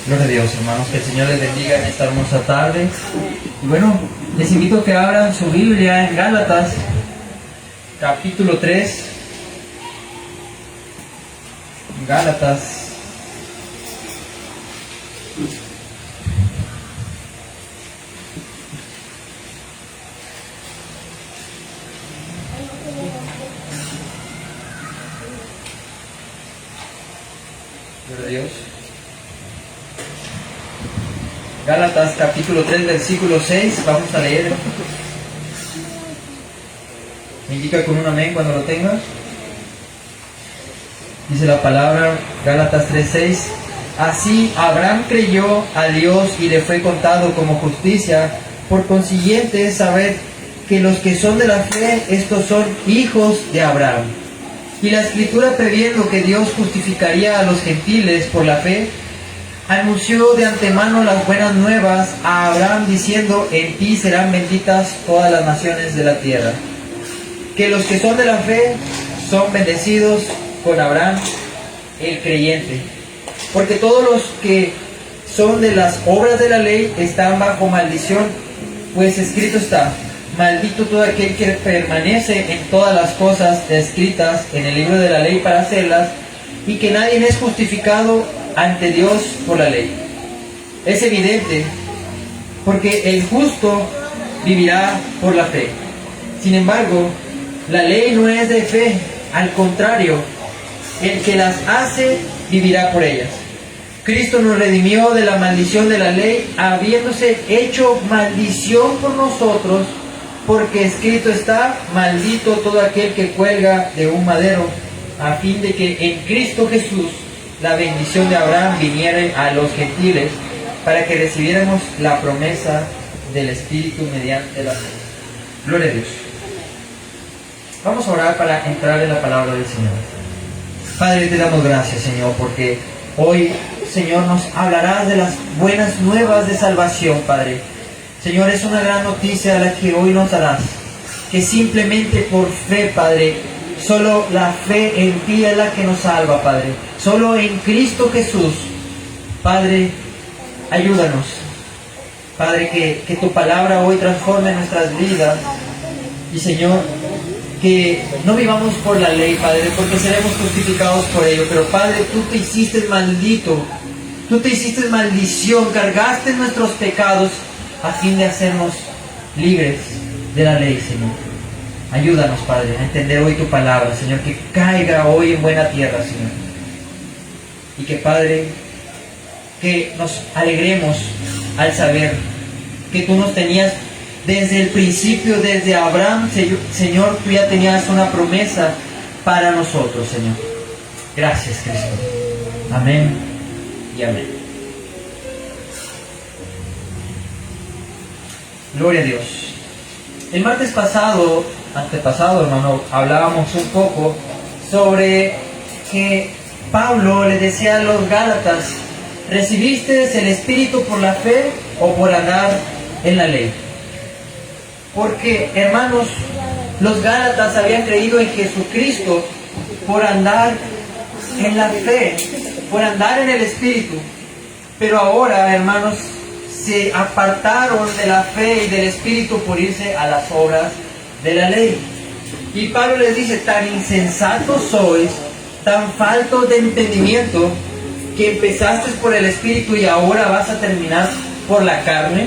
Gloria a Dios, hermanos, que el Señor les bendiga en esta hermosa tarde. Y bueno, les invito a que abran su Biblia en Gálatas, capítulo 3. Gálatas. Gloria a Dios. Gálatas capítulo 3, versículo 6, vamos a leer. Me indica con un amén cuando lo tenga. Dice la palabra, Gálatas 3:6. Así Abraham creyó a Dios y le fue contado como justicia. Por consiguiente, saber que los que son de la fe, estos son hijos de Abraham. Y la Escritura, previendo que Dios justificaría a los gentiles por la fe, anunció de antemano las buenas nuevas a Abraham diciendo: en ti serán benditas todas las naciones de la tierra. Que los que son de la fe son bendecidos con Abraham el creyente. Porque todos los que son de las obras de la ley están bajo maldición, pues escrito está: maldito todo aquel que permanece en todas las cosas escritas en el libro de la ley para hacerlas, y que nadie es justificado ante Dios por la ley. Es evidente, porque el justo vivirá por la fe. Sin embargo, la ley no es de fe, al contrario, el que las hace vivirá por ellas. Cristo nos redimió de la maldición de la ley, habiéndose hecho maldición por nosotros, porque escrito está: maldito todo aquel que cuelga de un madero, a fin de que en Cristo Jesús la bendición de Abraham viniera a los gentiles, para que recibiéramos la promesa del Espíritu mediante la fe. Gloria a Dios. Vamos a orar para entrar en la palabra del Señor. Padre, te damos gracias, Señor, porque hoy, Señor, nos hablarás de las buenas nuevas de salvación, Padre. Señor, es una gran noticia la que hoy nos darás, que simplemente por fe, Padre, solo la fe en ti es la que nos salva, Padre. Solo en Cristo Jesús. Padre, ayúdanos. Padre, que tu palabra hoy transforme nuestras vidas. Y Señor, que no vivamos por la ley, Padre, porque seremos justificados por ello. Pero Padre, tú te hiciste maldito. Tú te hiciste maldición. Cargaste nuestros pecados a fin de hacernos libres de la ley, Señor. Ayúdanos, Padre, a entender hoy tu palabra, Señor, que caiga hoy en buena tierra, Señor. Y que, Padre, que nos alegremos al saber que tú nos tenías desde el principio, desde Abraham, Señor, tú ya tenías una promesa para nosotros, Señor. Gracias, Cristo. Amén y amén. Gloria a Dios. El martes antepasado, hermano, hablábamos un poco sobre que Pablo le decía a los Gálatas: ¿recibiste el Espíritu por la fe o por andar en la ley? Porque, hermanos, los Gálatas habían creído en Jesucristo por andar en la fe, por andar en el Espíritu. Pero ahora, hermanos, se apartaron de la fe y del Espíritu por irse a las obras de la ley. Y Pablo les dice: tan insensatos sois, tan faltos de entendimiento, que empezaste por el Espíritu y ahora vas a terminar por la carne,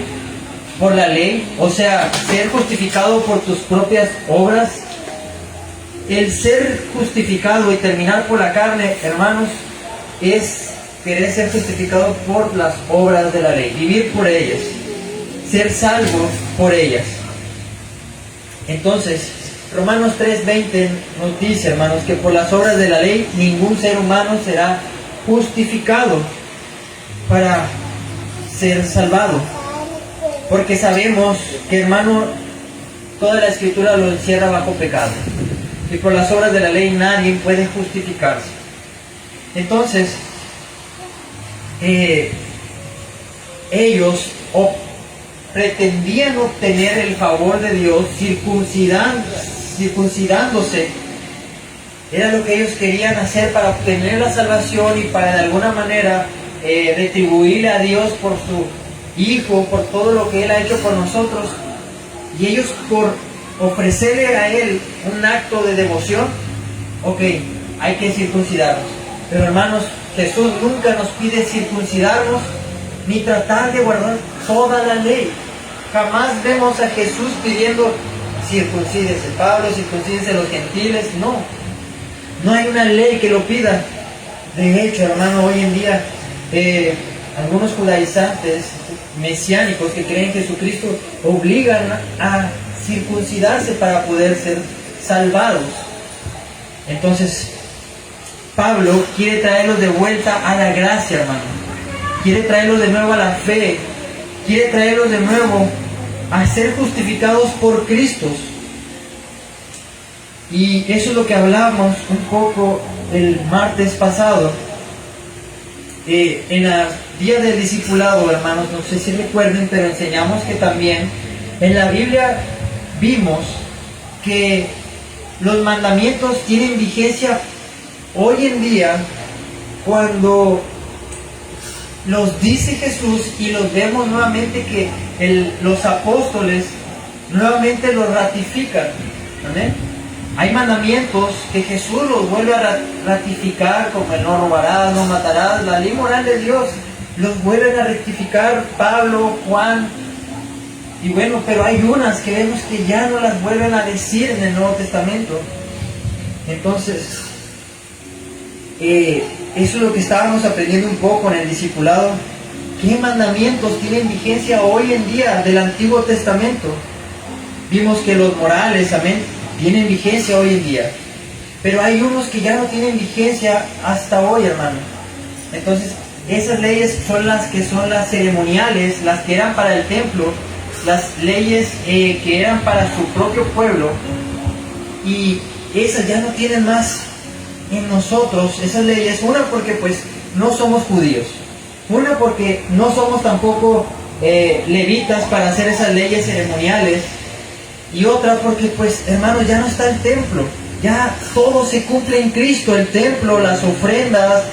por la ley. O sea, ser justificado por tus propias obras. El ser justificado y terminar por la carne, hermanos, es querer ser justificado por las obras de la ley, vivir por ellas, ser salvo por ellas. Entonces, Romanos 3:20 nos dice, hermanos, que por las obras de la ley ningún ser humano será justificado para ser salvado. Porque sabemos que, hermano, toda la Escritura lo encierra bajo pecado. Y por las obras de la ley nadie puede justificarse. Entonces, ellos pretendían obtener el favor de Dios circuncidándose. Era lo que ellos querían hacer para obtener la salvación y para de alguna manera retribuirle a Dios por su Hijo, por todo lo que Él ha hecho por nosotros, y ellos por ofrecerle a Él un acto de devoción, ok, hay que circuncidarnos. Pero hermanos, Jesús nunca nos pide circuncidarnos ni tratar de guardar toda la ley. Jamás vemos a Jesús pidiendo circuncídese Pablo, circuncídese los gentiles. No, no hay una ley que lo pida. De hecho, hermano, hoy en día algunos judaizantes mesiánicos que creen en Jesucristo obligan a circuncidarse para poder ser salvados. Entonces, Pablo quiere traerlos de vuelta a la gracia, hermano. Quiere traerlos de nuevo a la fe. Quiere traerlos de nuevo a ser justificados por Cristo. Y eso es lo que hablamos un poco el martes pasado. En el día del discipulado, hermanos, no sé si recuerden, pero enseñamos que también en la Biblia vimos que los mandamientos tienen vigencia hoy en día cuando los dice Jesús y los vemos nuevamente que los apóstoles nuevamente los ratifican. ¿Amén? Hay mandamientos que Jesús los vuelve a ratificar, como el no robarás, no matarás, la ley moral de Dios, los vuelven a rectificar Pablo, Juan, y bueno, pero hay unas que vemos que ya no las vuelven a decir en el Nuevo Testamento. Entonces, eso es lo que estábamos aprendiendo un poco en el discipulado. ¿Qué mandamientos tienen vigencia hoy en día del Antiguo Testamento? Vimos que los morales, amén, tienen vigencia hoy en día. Pero hay unos que ya no tienen vigencia hasta hoy, hermano. Entonces, esas leyes son las que son las ceremoniales, las que eran para el templo, las leyes que eran para su propio pueblo. Y esas ya no tienen más en nosotros, esas leyes. Una porque pues no somos judíos. Una porque no somos tampoco levitas para hacer esas leyes ceremoniales. Y otra porque pues, hermanos, ya no está el templo. Ya todo se cumple en Cristo. El templo, las ofrendas,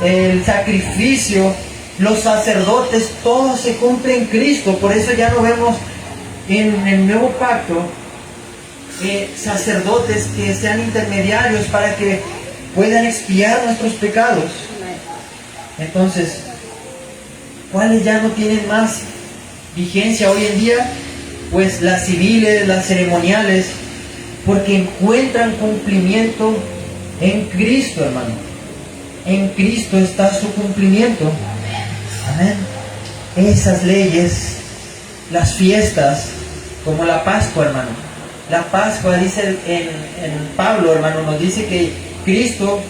el sacrificio, los sacerdotes, todo se cumple en Cristo. Por eso ya no vemos en el nuevo pacto sacerdotes que sean intermediarios para que puedan expiar nuestros pecados. Entonces, ¿cuáles ya no tienen más vigencia hoy en día? Pues las civiles, las ceremoniales, porque encuentran cumplimiento en Cristo, hermano. En Cristo está su cumplimiento. Amén. Esas leyes, las fiestas, como la Pascua, hermano. La Pascua, dice en Pablo, hermano, nos dice que Cristo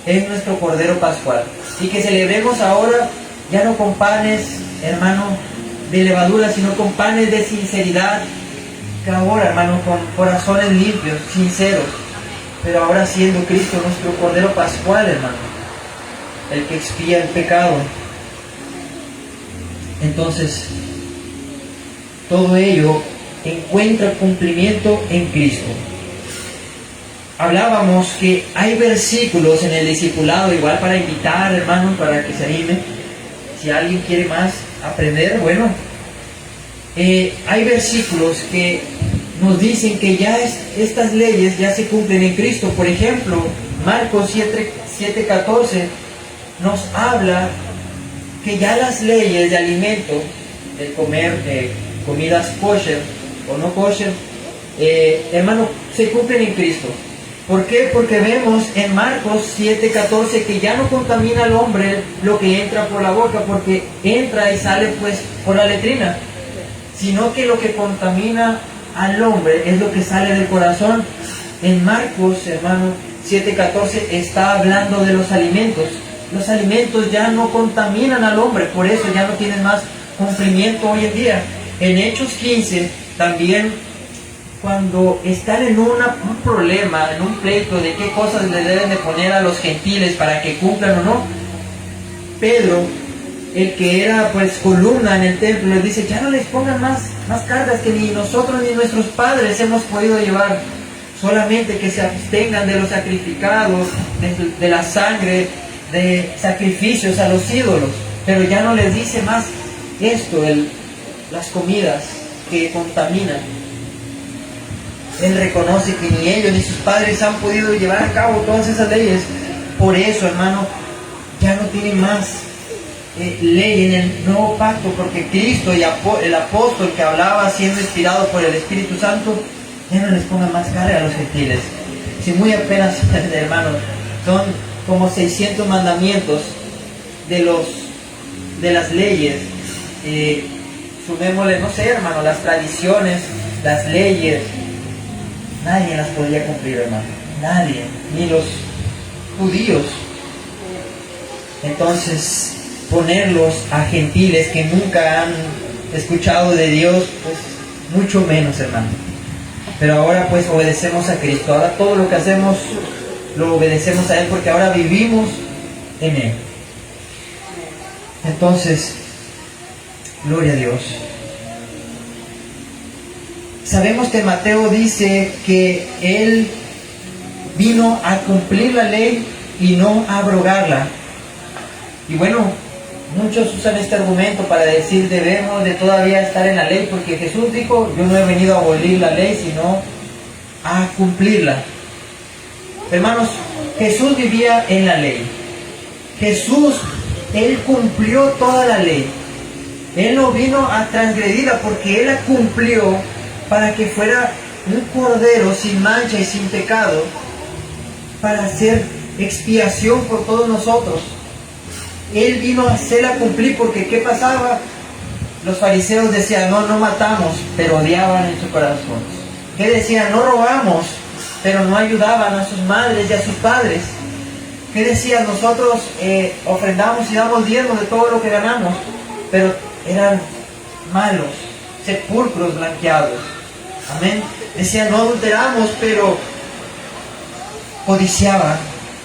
es nuestro Cordero Pascual. Y que celebremos ahora ya no con panes, hermano, de levadura, sino con panes de sinceridad. Que ahora, hermano, con corazones limpios, sinceros. Pero ahora siendo Cristo nuestro Cordero Pascual, hermano, el que expía el pecado. Entonces, todo ello encuentra cumplimiento en Cristo. Hablábamos que hay versículos en el discipulado, igual para invitar, hermanos, para que se anime. Si alguien quiere más aprender, bueno, hay versículos que nos dicen que ya estas leyes ya se cumplen en Cristo. Por ejemplo, Marcos 7:14 nos habla que ya las leyes de alimento, de comer comidas kosher o no kosher, hermano, se cumplen en Cristo. ¿Por qué? Porque vemos en Marcos 7:14 que ya no contamina al hombre lo que entra por la boca, porque entra y sale pues por la letrina, sino que lo que contamina al hombre es lo que sale del corazón. En Marcos, hermano, 7:14 está hablando de los alimentos. Los alimentos ya no contaminan al hombre, por eso ya no tienen más cumplimiento hoy en día. En Hechos 15 también, cuando están en un problema, en un pleito de qué cosas le deben de poner a los gentiles para que cumplan o no, Pedro, el que era pues columna en el templo, les dice, ya no les pongan más cargas que ni nosotros ni nuestros padres hemos podido llevar, solamente que se abstengan de los sacrificados, de la sangre, de sacrificios a los ídolos. Pero ya no les dice más esto, las comidas que contaminan. Él reconoce que ni ellos ni sus padres han podido llevar a cabo todas esas leyes. Por eso, hermano, ya no tiene más ley en el nuevo pacto, porque Cristo y el apóstol que hablaba siendo inspirado por el Espíritu Santo, ya no les ponga más carga a los gentiles. Si muy apenas, hermanos, son como 600 mandamientos de las leyes, sumémosle, no sé, hermano, las tradiciones, las leyes, nadie las podía cumplir, hermano, nadie, ni los judíos. Entonces, ponerlos a gentiles que nunca han escuchado de Dios, pues mucho menos, hermano. Pero ahora pues obedecemos a Cristo. Ahora todo lo que hacemos lo obedecemos a Él, porque ahora vivimos en Él. Entonces, gloria a Dios. Sabemos que Mateo dice que Él vino a cumplir la ley y no a abrogarla. Y bueno, muchos usan este argumento para decir debemos de todavía estar en la ley, porque Jesús dijo, yo no he venido a abolir la ley, sino a cumplirla. Hermanos, Jesús vivía en la ley. Jesús, Él cumplió toda la ley. Él no vino a transgredirla, porque Él la cumplió para que fuera un cordero sin mancha y sin pecado, para hacer expiación por todos nosotros. Él vino a hacerla cumplir, porque ¿qué pasaba? Los fariseos decían, no matamos, pero odiaban en su corazón. ¿Qué decían? No robamos, pero no ayudaban a sus madres y a sus padres. ¿Qué decían? Nosotros ofrendamos y damos diezmos de todo lo que ganamos, pero eran malos, sepulcros blanqueados. Amén. Decían, no adulteramos, pero codiciaban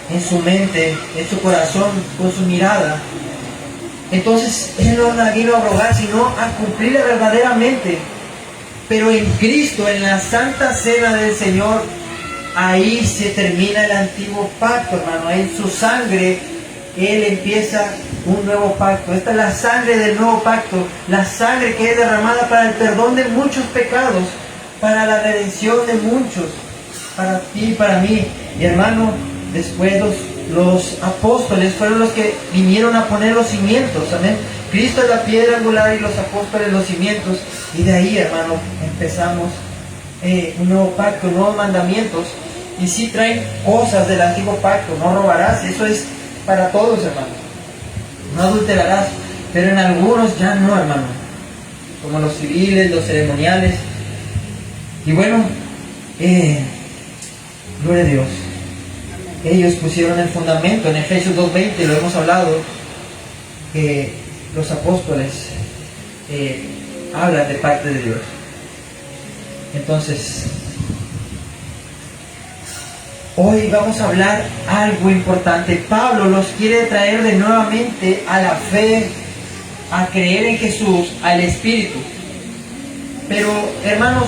en su mente, en su corazón, con su mirada. Entonces Él no vino a abrogar, sino a cumplirla verdaderamente. Pero en Cristo, en la Santa Cena del Señor, ahí se termina el antiguo pacto, hermano. En su sangre Él empieza un nuevo pacto. Esta es la sangre del nuevo pacto, la sangre que es derramada para el perdón de muchos pecados, para la redención de muchos, para ti y para mí. Y hermano, después los apóstoles fueron los que vinieron a poner los cimientos. Amén. Cristo es la piedra angular y los apóstoles los cimientos. Y de ahí, hermano, empezamos un nuevo pacto, nuevos mandamientos. Y sí traen cosas del antiguo pacto. No robarás, eso es para todos, hermano. No adulterarás, pero en algunos ya no, hermano. Como los civiles, los ceremoniales. Y bueno, gloria a Dios. Ellos pusieron el fundamento. En Efesios 2:20 lo hemos hablado, que los apóstoles hablan de parte de Dios. Entonces, hoy vamos a hablar algo importante. Pablo los quiere traer de nuevamente a la fe, a creer en Jesús, al Espíritu. Pero, hermanos,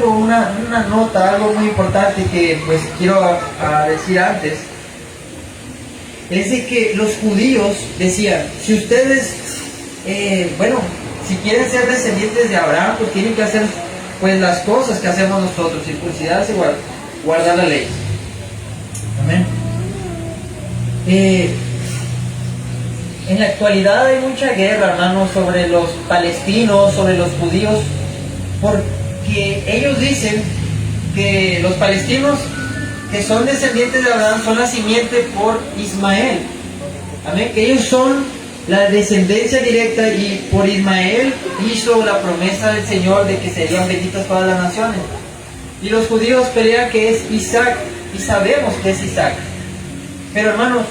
una nota, algo muy importante que pues quiero decir antes, es de que los judíos decían, si ustedes, si quieren ser descendientes de Abraham, pues tienen que hacer pues las cosas que hacemos nosotros, circuncidarse y guardar la ley. Amén. En la actualidad hay mucha guerra, hermanos, sobre los palestinos, sobre los judíos, porque ellos dicen que los palestinos que son descendientes de Abraham son la simiente por Ismael. Amén. Que ellos son la descendencia directa y por Ismael hizo la promesa del Señor de que serían benditas todas las naciones. Y los judíos pelean que es Isaac, y sabemos que es Isaac. Pero hermanos,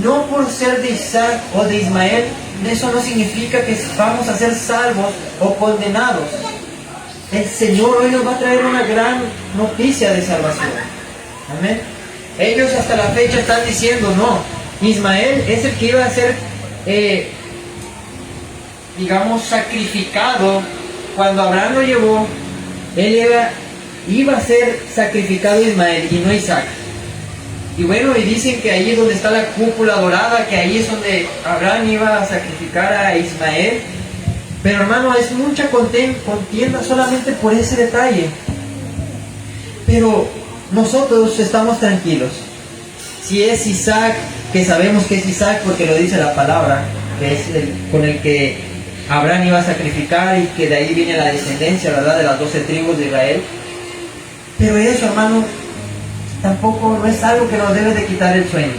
no por ser de Isaac o de Ismael, eso no significa que vamos a ser salvos o condenados. El Señor hoy nos va a traer una gran noticia de salvación. Amén. Ellos hasta la fecha están diciendo, no, Ismael es el que iba a ser, sacrificado. Cuando Abraham lo llevó, él iba a ser sacrificado Ismael y no Isaac. Y bueno, y dicen que ahí es donde está la cúpula dorada, que ahí es donde Abraham iba a sacrificar a Ismael. Pero hermano, es mucha contienda solamente por ese detalle. Pero nosotros estamos tranquilos. Si es Isaac, que sabemos que es Isaac porque lo dice la palabra, que es con el que Abraham iba a sacrificar y que de ahí viene la descendencia, ¿verdad?, de las 12 tribus de Israel. Pero eso, hermano, tampoco no es algo que nos debe de quitar el sueño.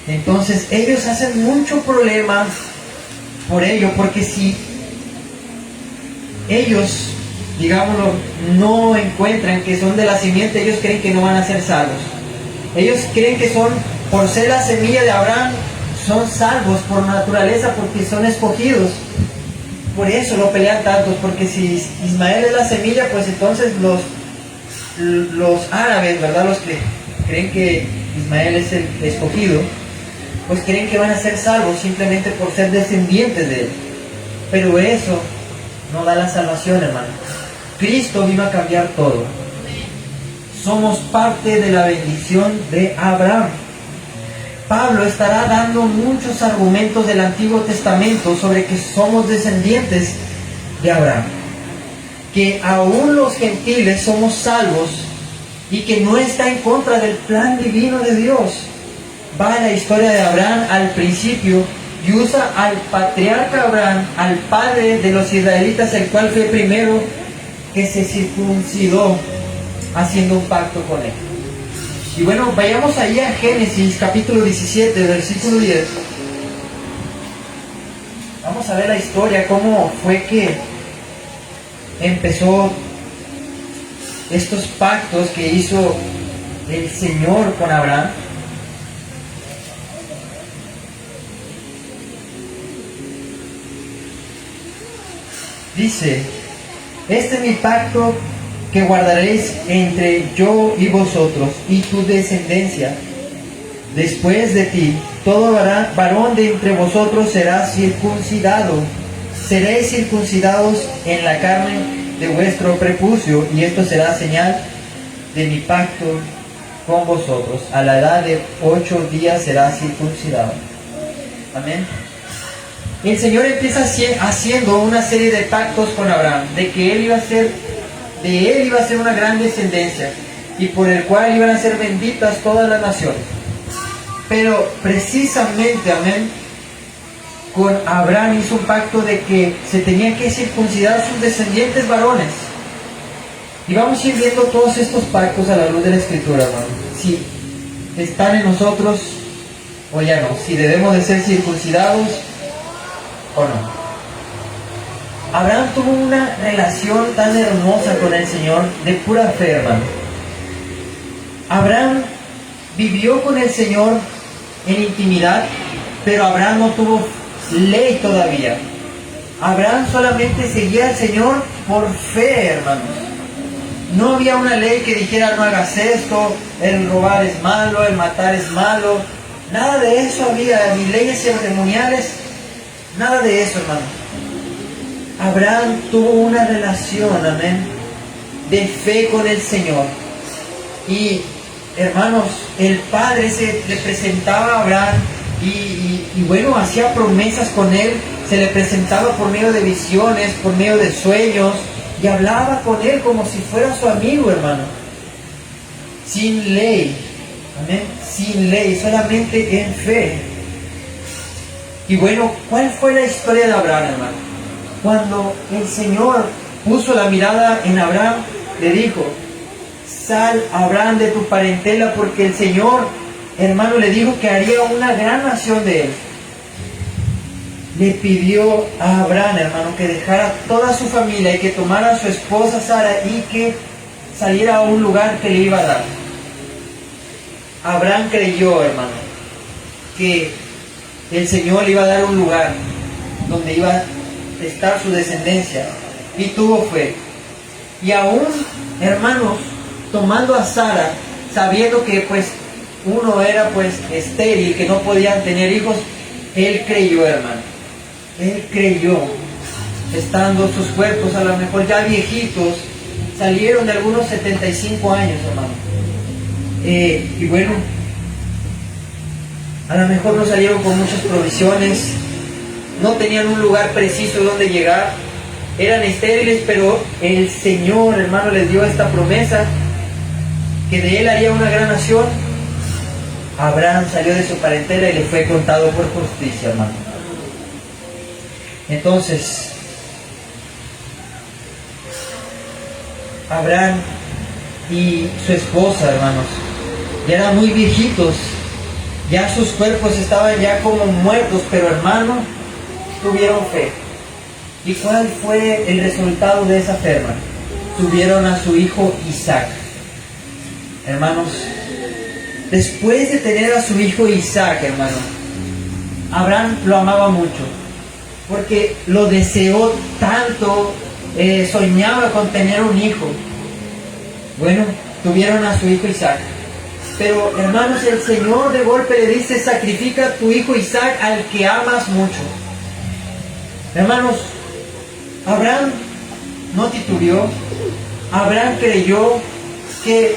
Entonces ellos hacen mucho problema por ello, porque si ellos, digámoslo, no encuentran que son de la simiente, ellos creen que no van a ser salvos. Ellos creen que son, por ser la semilla de Abraham, son salvos por naturaleza, porque son escogidos. Por eso lo pelean tantos, porque si Ismael es la semilla, pues entonces los árabes, ¿verdad?, los que creen que Ismael es el escogido, pues creen que van a ser salvos simplemente por ser descendientes de él. Pero eso no da la salvación, hermano. Cristo vino a cambiar todo. Somos parte de la bendición de Abraham. Pablo estará dando muchos argumentos del Antiguo Testamento sobre que somos descendientes de Abraham, que aún los gentiles somos salvos y que no está en contra del plan divino de Dios. Va a la historia de Abraham al principio y usa al patriarca Abraham, al padre de los israelitas, el cual fue primero que se circuncidó haciendo un pacto con él. Y bueno, vayamos ahí a Génesis capítulo 17, versículo 10. Vamos a ver la historia, cómo fue que empezó estos pactos que hizo el Señor con Abraham. Dice: este es mi pacto que guardaréis entre yo y vosotros y tu descendencia después de ti. Todo varón de entre vosotros será circuncidado. Seréis circuncidados en la carne de vuestro prepucio, y esto será señal de mi pacto con vosotros. A la edad de 8 días será circuncidado. Amén. El Señor empieza haciendo una serie de pactos con Abraham, de que él iba a ser una gran descendencia, y por el cual iban a ser benditas todas las naciones. Pero precisamente, amén, con Abraham hizo un pacto de que se tenían que circuncidar sus descendientes varones. Y vamos a ir viendo todos estos pactos a la luz de la Escritura, hermano. Si están en nosotros o ya no, si debemos de ser circuncidados o no. Abraham tuvo una relación tan hermosa con el Señor, de pura fe, hermano. Abraham vivió con el Señor en intimidad, pero Abraham no tuvo ley todavía. Abraham solamente seguía al Señor por fe, hermanos. No había una ley que dijera no hagas esto, el robar es malo, el matar es malo. Nada de eso había, ni leyes ceremoniales, nada de eso, hermano. Abraham tuvo una relación, amén, de fe con el Señor. Y hermanos, el Padre se le presentaba a Abraham y bueno, hacía promesas con él, se le presentaba por medio de visiones, por medio de sueños, y hablaba con él como si fuera su amigo, hermano. Sin ley, amén, sin ley, solamente en fe. Y bueno, ¿cuál fue la historia de Abraham, hermano? Cuando el Señor puso la mirada en Abraham, le dijo: sal, Abraham, de tu parentela, porque el Señor, hermano, le dijo que haría una gran nación de él. Le pidió a Abraham, hermano, que dejara toda su familia y que tomara a su esposa Sara y que saliera a un lugar que le iba a dar. Abraham creyó, hermano, que el Señor le iba a dar un lugar donde iba a estar su descendencia, y tuvo fe. Y aún, hermanos, tomando a Sara, sabiendo que pues uno era pues estéril, que no podían tener hijos, él creyó, hermano. Él creyó, estando sus cuerpos a lo mejor ya viejitos, salieron de algunos 75 años, hermano. Y bueno, a lo mejor no salieron con muchas provisiones, no tenían un lugar preciso donde llegar, eran estériles, pero el Señor, hermano, les dio esta promesa, que de él haría una gran nación. Abraham salió de su parentela y le fue contado por justicia, hermano. Entonces, Abraham y su esposa, hermanos, ya eran muy viejitos, ya sus cuerpos estaban ya como muertos, pero hermano, tuvieron fe. ¿Y cuál fue el resultado de esa fe, hermano? Tuvieron a su hijo Isaac. Hermanos, después de tener a su hijo Isaac, hermano, Abraham lo amaba mucho, porque lo deseó tanto, soñaba con tener un hijo. Bueno, tuvieron a su hijo Isaac. Pero, hermanos, el Señor de golpe le dice: sacrifica a tu hijo Isaac al que amas mucho. Hermanos, Abraham no titubeó. Abraham creyó que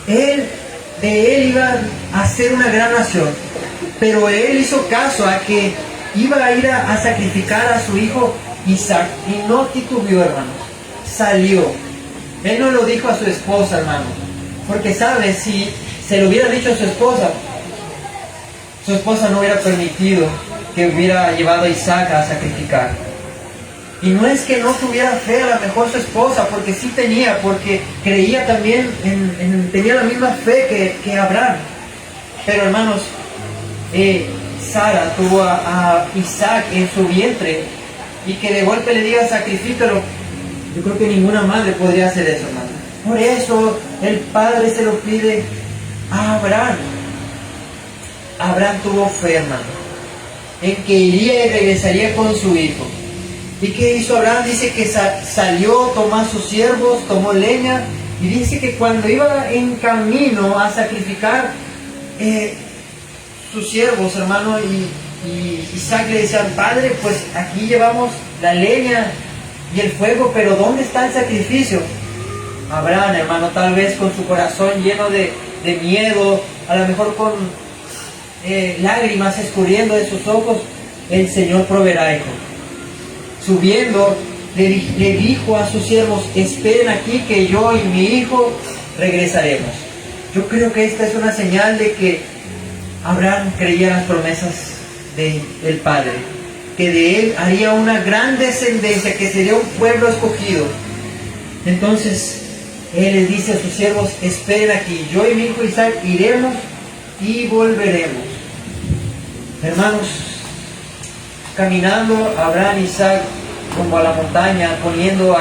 de él iba a ser una gran nación. Pero él hizo caso a que iba a ir a sacrificar a su hijo Isaac. Y no titubeó, hermanos. Salió. Él no lo dijo a su esposa, hermano. Porque sabe, si se lo hubiera dicho a su esposa no hubiera permitido que hubiera llevado a Isaac a sacrificar. Y no es que no tuviera fe a lo mejor su esposa, porque sí tenía, porque creía también, tenía la misma fe que Abraham. Pero hermanos, Sara tuvo a Isaac en su vientre, y que de golpe le diga: sacrifícalo. Yo creo que ninguna madre podría hacer eso, hermano. Por eso el Padre se lo pide a Abraham. Abraham tuvo fe, hermano, en que iría y regresaría con su hijo. ¿Y qué hizo Abraham? Dice que salió, tomó a sus siervos, tomó leña, y dice que cuando iba en camino a sacrificar sus siervos, hermano, y Isaac le decía: Padre, pues aquí llevamos la leña y el fuego, pero ¿dónde está el sacrificio? Abraham, hermano, tal vez con su corazón lleno de miedo, a lo mejor con lágrimas escurriendo de sus ojos: el Señor proveerá, hijo. Subiendo, le dijo a sus siervos: esperen aquí, que yo y mi hijo regresaremos. Yo creo que esta es una señal de que Abraham creía las promesas del Padre, que de él haría una gran descendencia, que sería un pueblo escogido. Entonces él les dice a sus siervos: esperen aquí, yo y mi hijo Isaac iremos y volveremos. Hermanos, caminando Abraham y Isaac como a la montaña, poniendo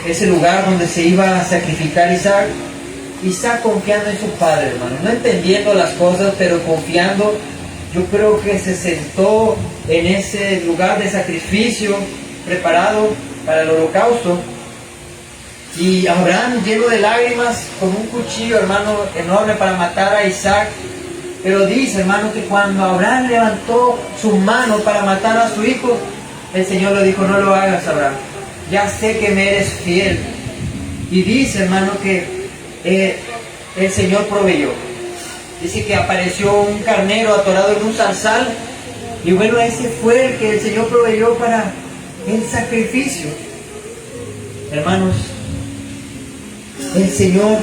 ese lugar donde se iba a sacrificar Isaac confiando en su padre, hermano, no entendiendo las cosas, pero confiando. Yo creo que se sentó en ese lugar de sacrificio preparado para el holocausto, y Abraham, lleno de lágrimas, con un cuchillo, hermano, enorme para matar a Isaac. Pero dice, hermano, que cuando Abraham levantó su mano para matar a su hijo, el Señor le dijo: no lo hagas, Abraham, ya sé que me eres fiel. Y dice, hermano, que el Señor proveyó. Dice que apareció un carnero atorado en un zarzal, y bueno, ese fue el que el Señor proveyó para el sacrificio. Hermanos, el Señor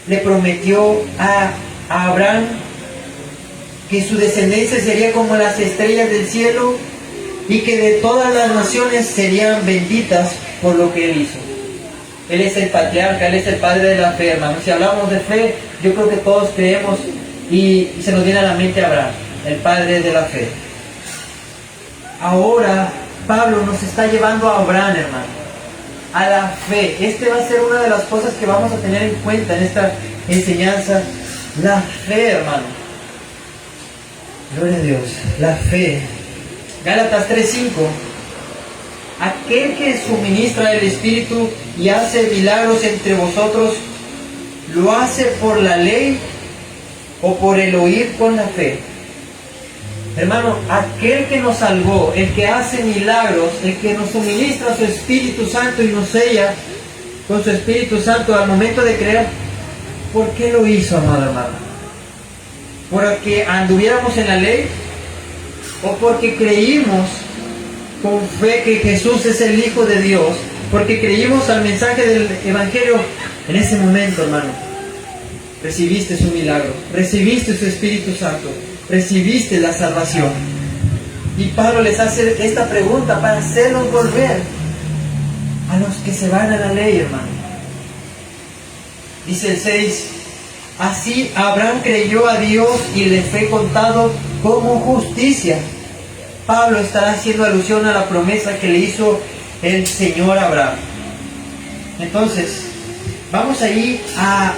le prometió a Abraham que su descendencia sería como las estrellas del cielo, y que de todas las naciones serían benditas por lo que él hizo. Él es el patriarca, él es el padre de la fe, hermanos. Si hablamos de fe, yo creo que todos creemos, y se nos viene a la mente Abraham, el padre de la fe. Ahora Pablo nos está llevando a Abraham, hermano, a la fe. Este va a ser una de las cosas que vamos a tener en cuenta en esta enseñanza. La fe, hermano. Gloria a Dios. La fe. Gálatas 3:5. Aquel que suministra el Espíritu y hace milagros entre vosotros, ¿lo hace por la ley o por el oír con la fe? Hermano, aquel que nos salvó, el que hace milagros, el que nos suministra su Espíritu Santo y nos sella, con su Espíritu Santo al momento de creer. ¿Por qué lo hizo, amado hermano? ¿Porque anduviéramos en la ley? ¿O porque creímos con fe que Jesús es el Hijo de Dios? Porque creímos al mensaje del Evangelio. En ese momento, hermano, recibiste su milagro, recibiste su Espíritu Santo, recibiste la salvación. Y Pablo les hace esta pregunta para hacernos volver a los que se van a la ley, hermano. Dice el 6, así Abraham creyó a Dios y le fue contado como justicia. Pablo estará haciendo alusión a la promesa que le hizo el Señor a Abraham. Entonces, vamos ahí a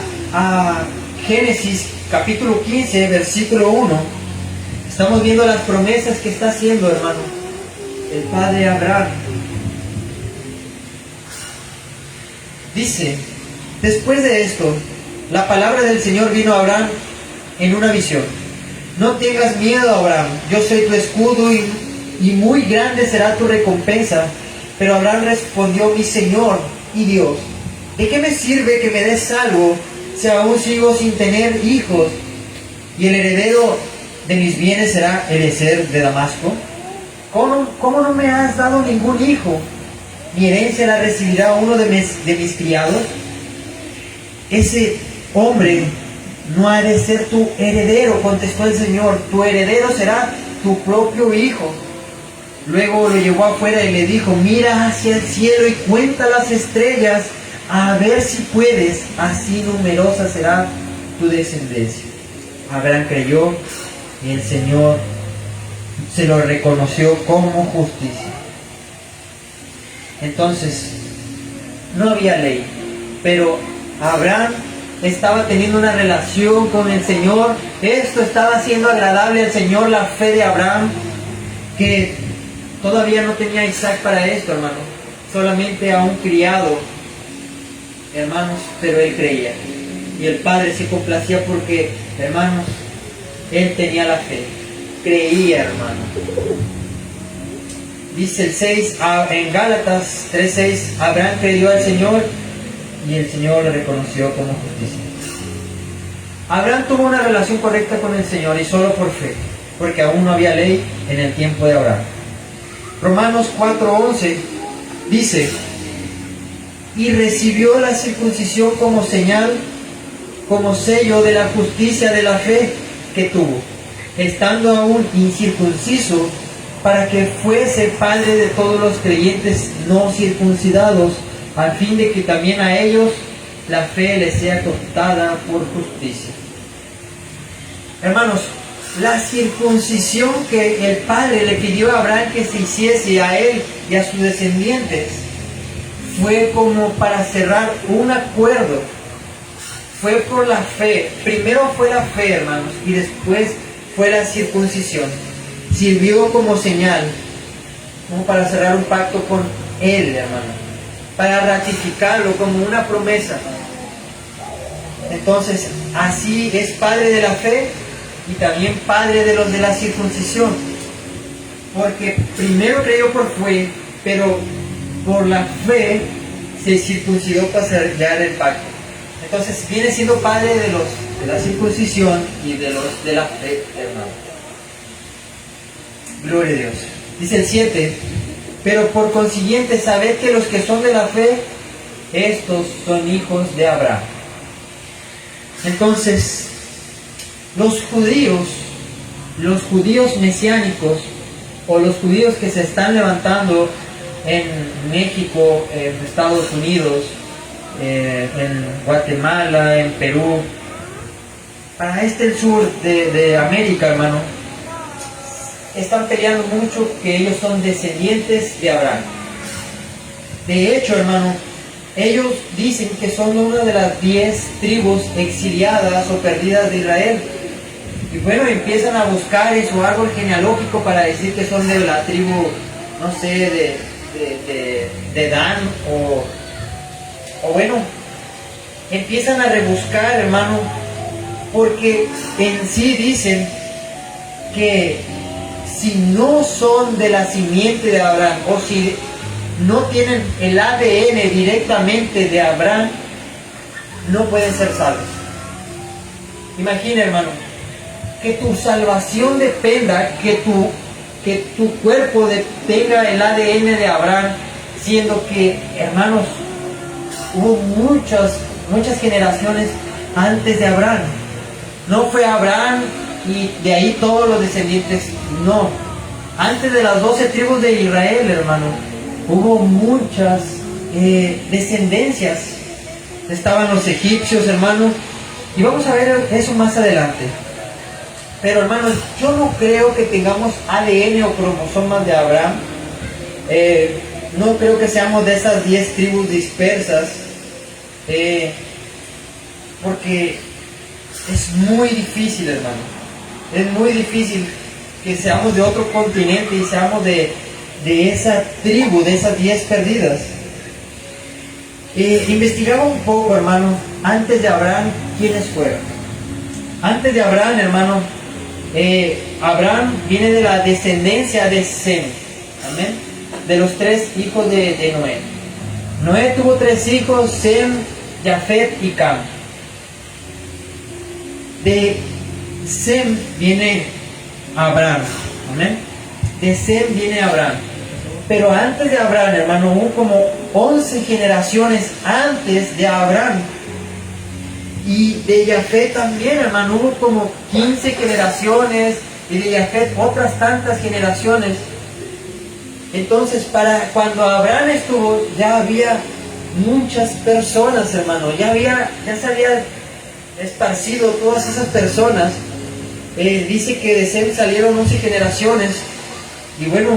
Génesis capítulo 15, versículo 1. Estamos viendo las promesas que está haciendo, hermano, el padre Abraham. Dice, después de esto, la palabra del Señor vino a Abraham en una visión. No tengas miedo, Abraham, yo soy tu escudo y muy grande será tu recompensa. Pero Abraham respondió, mi Señor y Dios, ¿de qué me sirve que me des algo si aún sigo sin tener hijos? ¿Y el heredero de mis bienes será Eliezer de Damasco? ¿Cómo no me has dado ningún hijo? ¿Mi herencia la recibirá uno de mis criados? Ese hombre no ha de ser tu heredero, contestó el Señor. Tu heredero será tu propio hijo. Luego lo llevó afuera y le dijo, mira hacia el cielo y cuenta las estrellas, a ver si puedes, así numerosa será tu descendencia. Abraham creyó y el Señor se lo reconoció como justicia. Entonces, no había ley, pero Abraham estaba teniendo una relación con el Señor. Esto estaba siendo agradable al Señor, la fe de Abraham, que todavía no tenía Isaac para esto, hermano. Solamente a un criado, hermanos, pero él creía. Y el padre se complacía porque, hermanos, él tenía la fe. Creía, hermano. Dice el 6, en Gálatas 3:6, Abraham creyó al Señor y el Señor lo reconoció como justicia. Abraham tuvo una relación correcta con el Señor y solo por fe, porque aún no había ley en el tiempo de Abraham. Romanos 4:11 dice, y recibió la circuncisión como señal, como sello de la justicia de la fe que tuvo, estando aún incircunciso, para que fuese padre de todos los creyentes no circuncidados, al fin de que también a ellos la fe les sea contada por justicia. Hermanos, la circuncisión que el Padre le pidió a Abraham que se hiciese a él y a sus descendientes fue como para cerrar un acuerdo. Fue por la fe. Primero fue la fe, hermanos, y después fue la circuncisión. Sirvió como señal, como para cerrar un pacto con él, hermano, para ratificarlo como una promesa. Entonces, así es padre de la fe y también padre de los de la circuncisión, porque primero creyó por fe, pero por la fe se circuncidó para sellar el pacto. Entonces viene siendo padre de los de la circuncisión y de los de la fe, hermano. Gloria a Dios. Dice el 7, pero por consiguiente sabed que los que son de la fe, estos son hijos de Abraham. Entonces, los judíos mesiánicos, o los judíos que se están levantando en México, en Estados Unidos, en Guatemala, en Perú, para el sur de América, hermano, están peleando mucho que ellos son descendientes de Abraham. De hecho, hermano, ellos dicen que son una de las 10 tribus exiliadas o perdidas de Israel. Y bueno, empiezan a buscar en su árbol genealógico para decir que son de la tribu, no sé, de Dan, o bueno, empiezan a rebuscar, hermano, porque en sí dicen que si no son de la simiente de Abraham, o si no tienen el ADN directamente de Abraham, no pueden ser salvos. Imagina, hermano, que tu salvación dependa, que tu cuerpo tenga el ADN de Abraham, siendo que, hermanos, hubo muchas generaciones antes de Abraham. No fue Abraham y de ahí todos los descendientes, no. Antes de las 12 tribus de Israel, hermano, hubo muchas descendencias. Estaban los egipcios, hermano, y vamos a ver eso más adelante. Pero, hermanos, yo no creo que tengamos ADN o cromosomas de Abraham. No creo que seamos de esas 10 tribus dispersas, porque es muy difícil, hermano. Es muy difícil que seamos de otro continente y seamos de esa tribu, de esas 10 perdidas. Investigaba un poco, hermano, antes de Abraham, ¿quiénes fueron? Antes de Abraham, hermano, Abraham viene de la descendencia de Sem, amén, de los 3 hijos de Noé. Noé tuvo 3 hijos, Sem, Jafet y Cam. De Sem viene Abraham, amén. De Sem viene Abraham. Pero antes de Abraham, hermano, hubo como 11 generaciones antes de Abraham. Y de Jafet también, hermano, hubo como 15 generaciones. Y de Jafet otras tantas generaciones. Entonces, para cuando Abraham estuvo, ya había muchas personas, hermano. Ya se había esparcido todas esas personas. Dice que de Sem salieron 11 generaciones. Y bueno,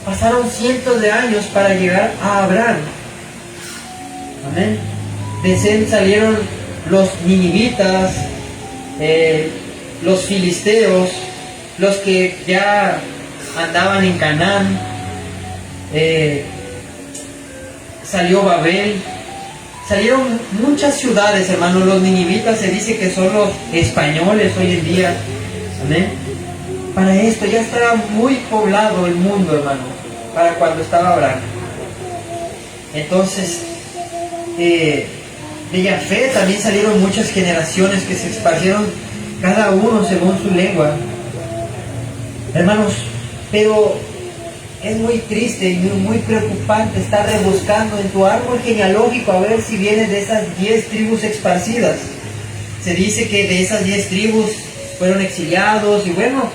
pasaron cientos de años para llegar a Abraham. Amén. De Sem salieron los ninivitas, los filisteos, los que ya andaban en Canaán. Salió Babel. Salieron muchas ciudades, hermano. Los ninivitas se dice que son los españoles hoy en día. Amén. Para esto ya estaba muy poblado el mundo, hermano, para cuando estaba Abraham. Entonces, de Jafet también salieron muchas generaciones que se esparcieron, cada uno según su lengua. Hermanos, pero es muy triste y muy preocupante estar rebuscando en tu árbol genealógico a ver si vienes de esas 10 tribus esparcidas. Se dice que de esas 10 tribus fueron exiliados y bueno,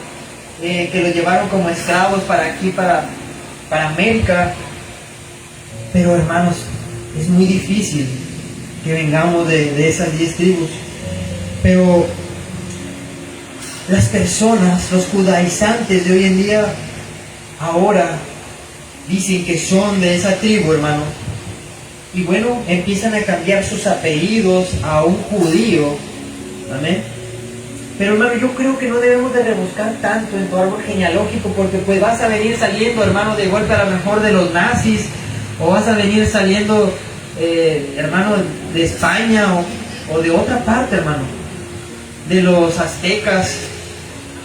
que los llevaron como esclavos para aquí, para América. Pero, hermanos, es muy difícil que vengamos de esas 10 tribus. Pero las personas, los judaizantes de hoy en día, ahora dicen que son de esa tribu, hermano. Y bueno, empiezan a cambiar sus apellidos a un judío. Amén. Pero, hermano, yo creo que no debemos de rebuscar tanto en tu árbol genealógico, porque pues vas a venir saliendo, hermano, de golpe a lo mejor de los nazis, o vas a venir saliendo, hermano, de España o de otra parte, hermano, de los aztecas.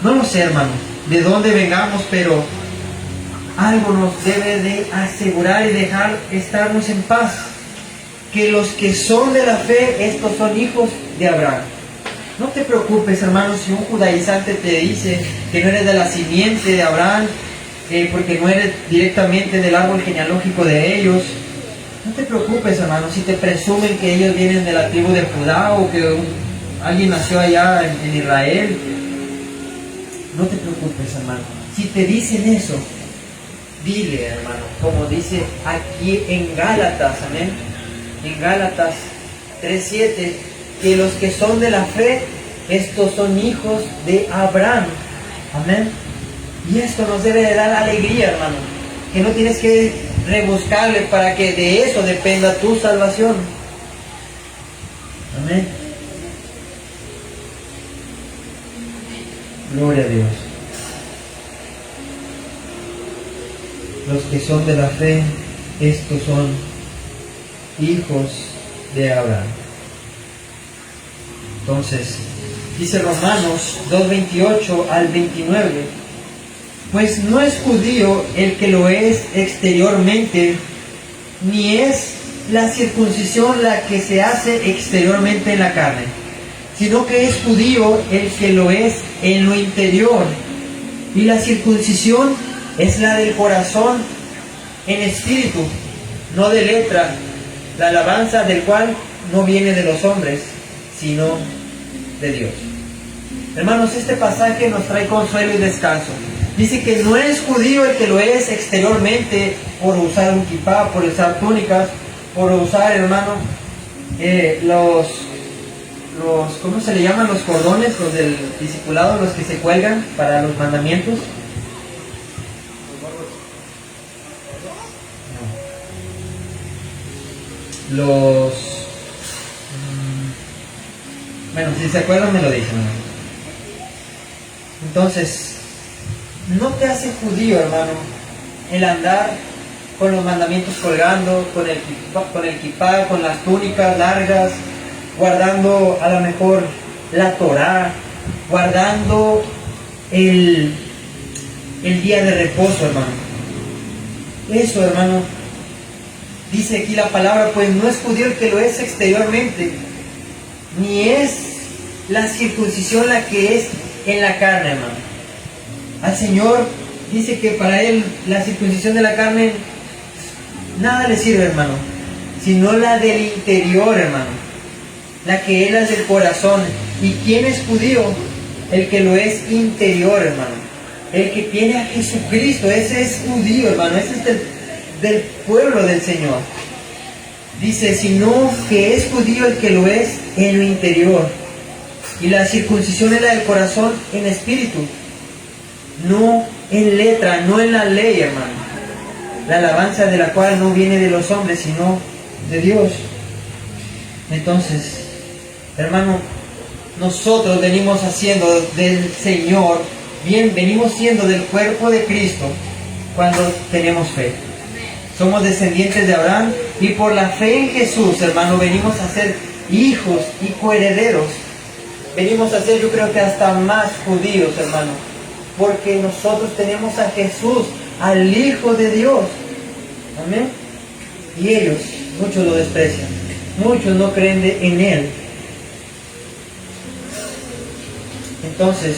No lo sé, hermano, de dónde vengamos, pero algo nos debe de asegurar y dejar estarnos en paz, que los que son de la fe, estos son hijos de Abraham. No te preocupes, hermano, si un judaizante te dice que no eres de la simiente de Abraham, porque no eres directamente del árbol genealógico de ellos. No te preocupes, hermano, si te presumen que ellos vienen de la tribu de Judá o que alguien nació allá en Israel. No te preocupes, hermano. Si te dicen eso, dile, hermano, como dice aquí en Gálatas, amén, en Gálatas 3:7, que los que son de la fe, estos son hijos de Abraham. Amén. Y esto nos debe de dar alegría, hermano, que no tienes que rebuscarle para que de eso dependa tu salvación. Amén. Gloria a Dios. Los que son de la fe, estos son hijos de Abraham. Entonces, dice Romanos 2:28 al 29, pues no es judío el que lo es exteriormente, ni es la circuncisión la que se hace exteriormente en la carne, sino que es judío el que lo es en lo interior. Y la circuncisión es la del corazón en espíritu, no de letra, la alabanza del cual no viene de los hombres, sino de Dios. Hermanos, este pasaje nos trae consuelo y descanso. Dice que no es judío el que lo es exteriormente por usar un kipá, por usar túnicas, por usar, hermano, ¿cómo se le llaman? Los cordones, los del discipulado, los que se cuelgan para los mandamientos. Bueno, si se acuerdan me lo dicen. Entonces, no te hace judío, hermano, el andar con los mandamientos colgando, con el kipá, con las túnicas largas, guardando a lo mejor la Torá, guardando el día de reposo, hermano. Eso, hermano, dice aquí la palabra, pues no es judío el que lo es exteriormente, ni es la circuncisión la que es en la carne, hermano. Al Señor dice que para Él la circuncisión de la carne nada le sirve, hermano, sino la del interior, hermano, la que Él es del corazón. ¿Y quién es judío? El que lo es interior, hermano, el que tiene a Jesucristo. Ese es judío, hermano, ese es del pueblo del Señor. Dice, sino que es judío el que lo es en lo interior. Y la circuncisión es la del corazón en espíritu, no en letra, no en la ley, hermano. La alabanza de la cual no viene de los hombres, sino de Dios. Entonces, hermano, nosotros venimos haciendo del Señor, venimos siendo del cuerpo de Cristo cuando tenemos fe. Somos descendientes de Abraham y por la fe en Jesús, hermano, venimos a ser hijos y coherederos. Venimos a ser, yo creo que hasta más judíos, hermano, porque nosotros tenemos a Jesús, al Hijo de Dios. Amén. Y ellos, muchos lo desprecian, muchos no creen en Él. Entonces,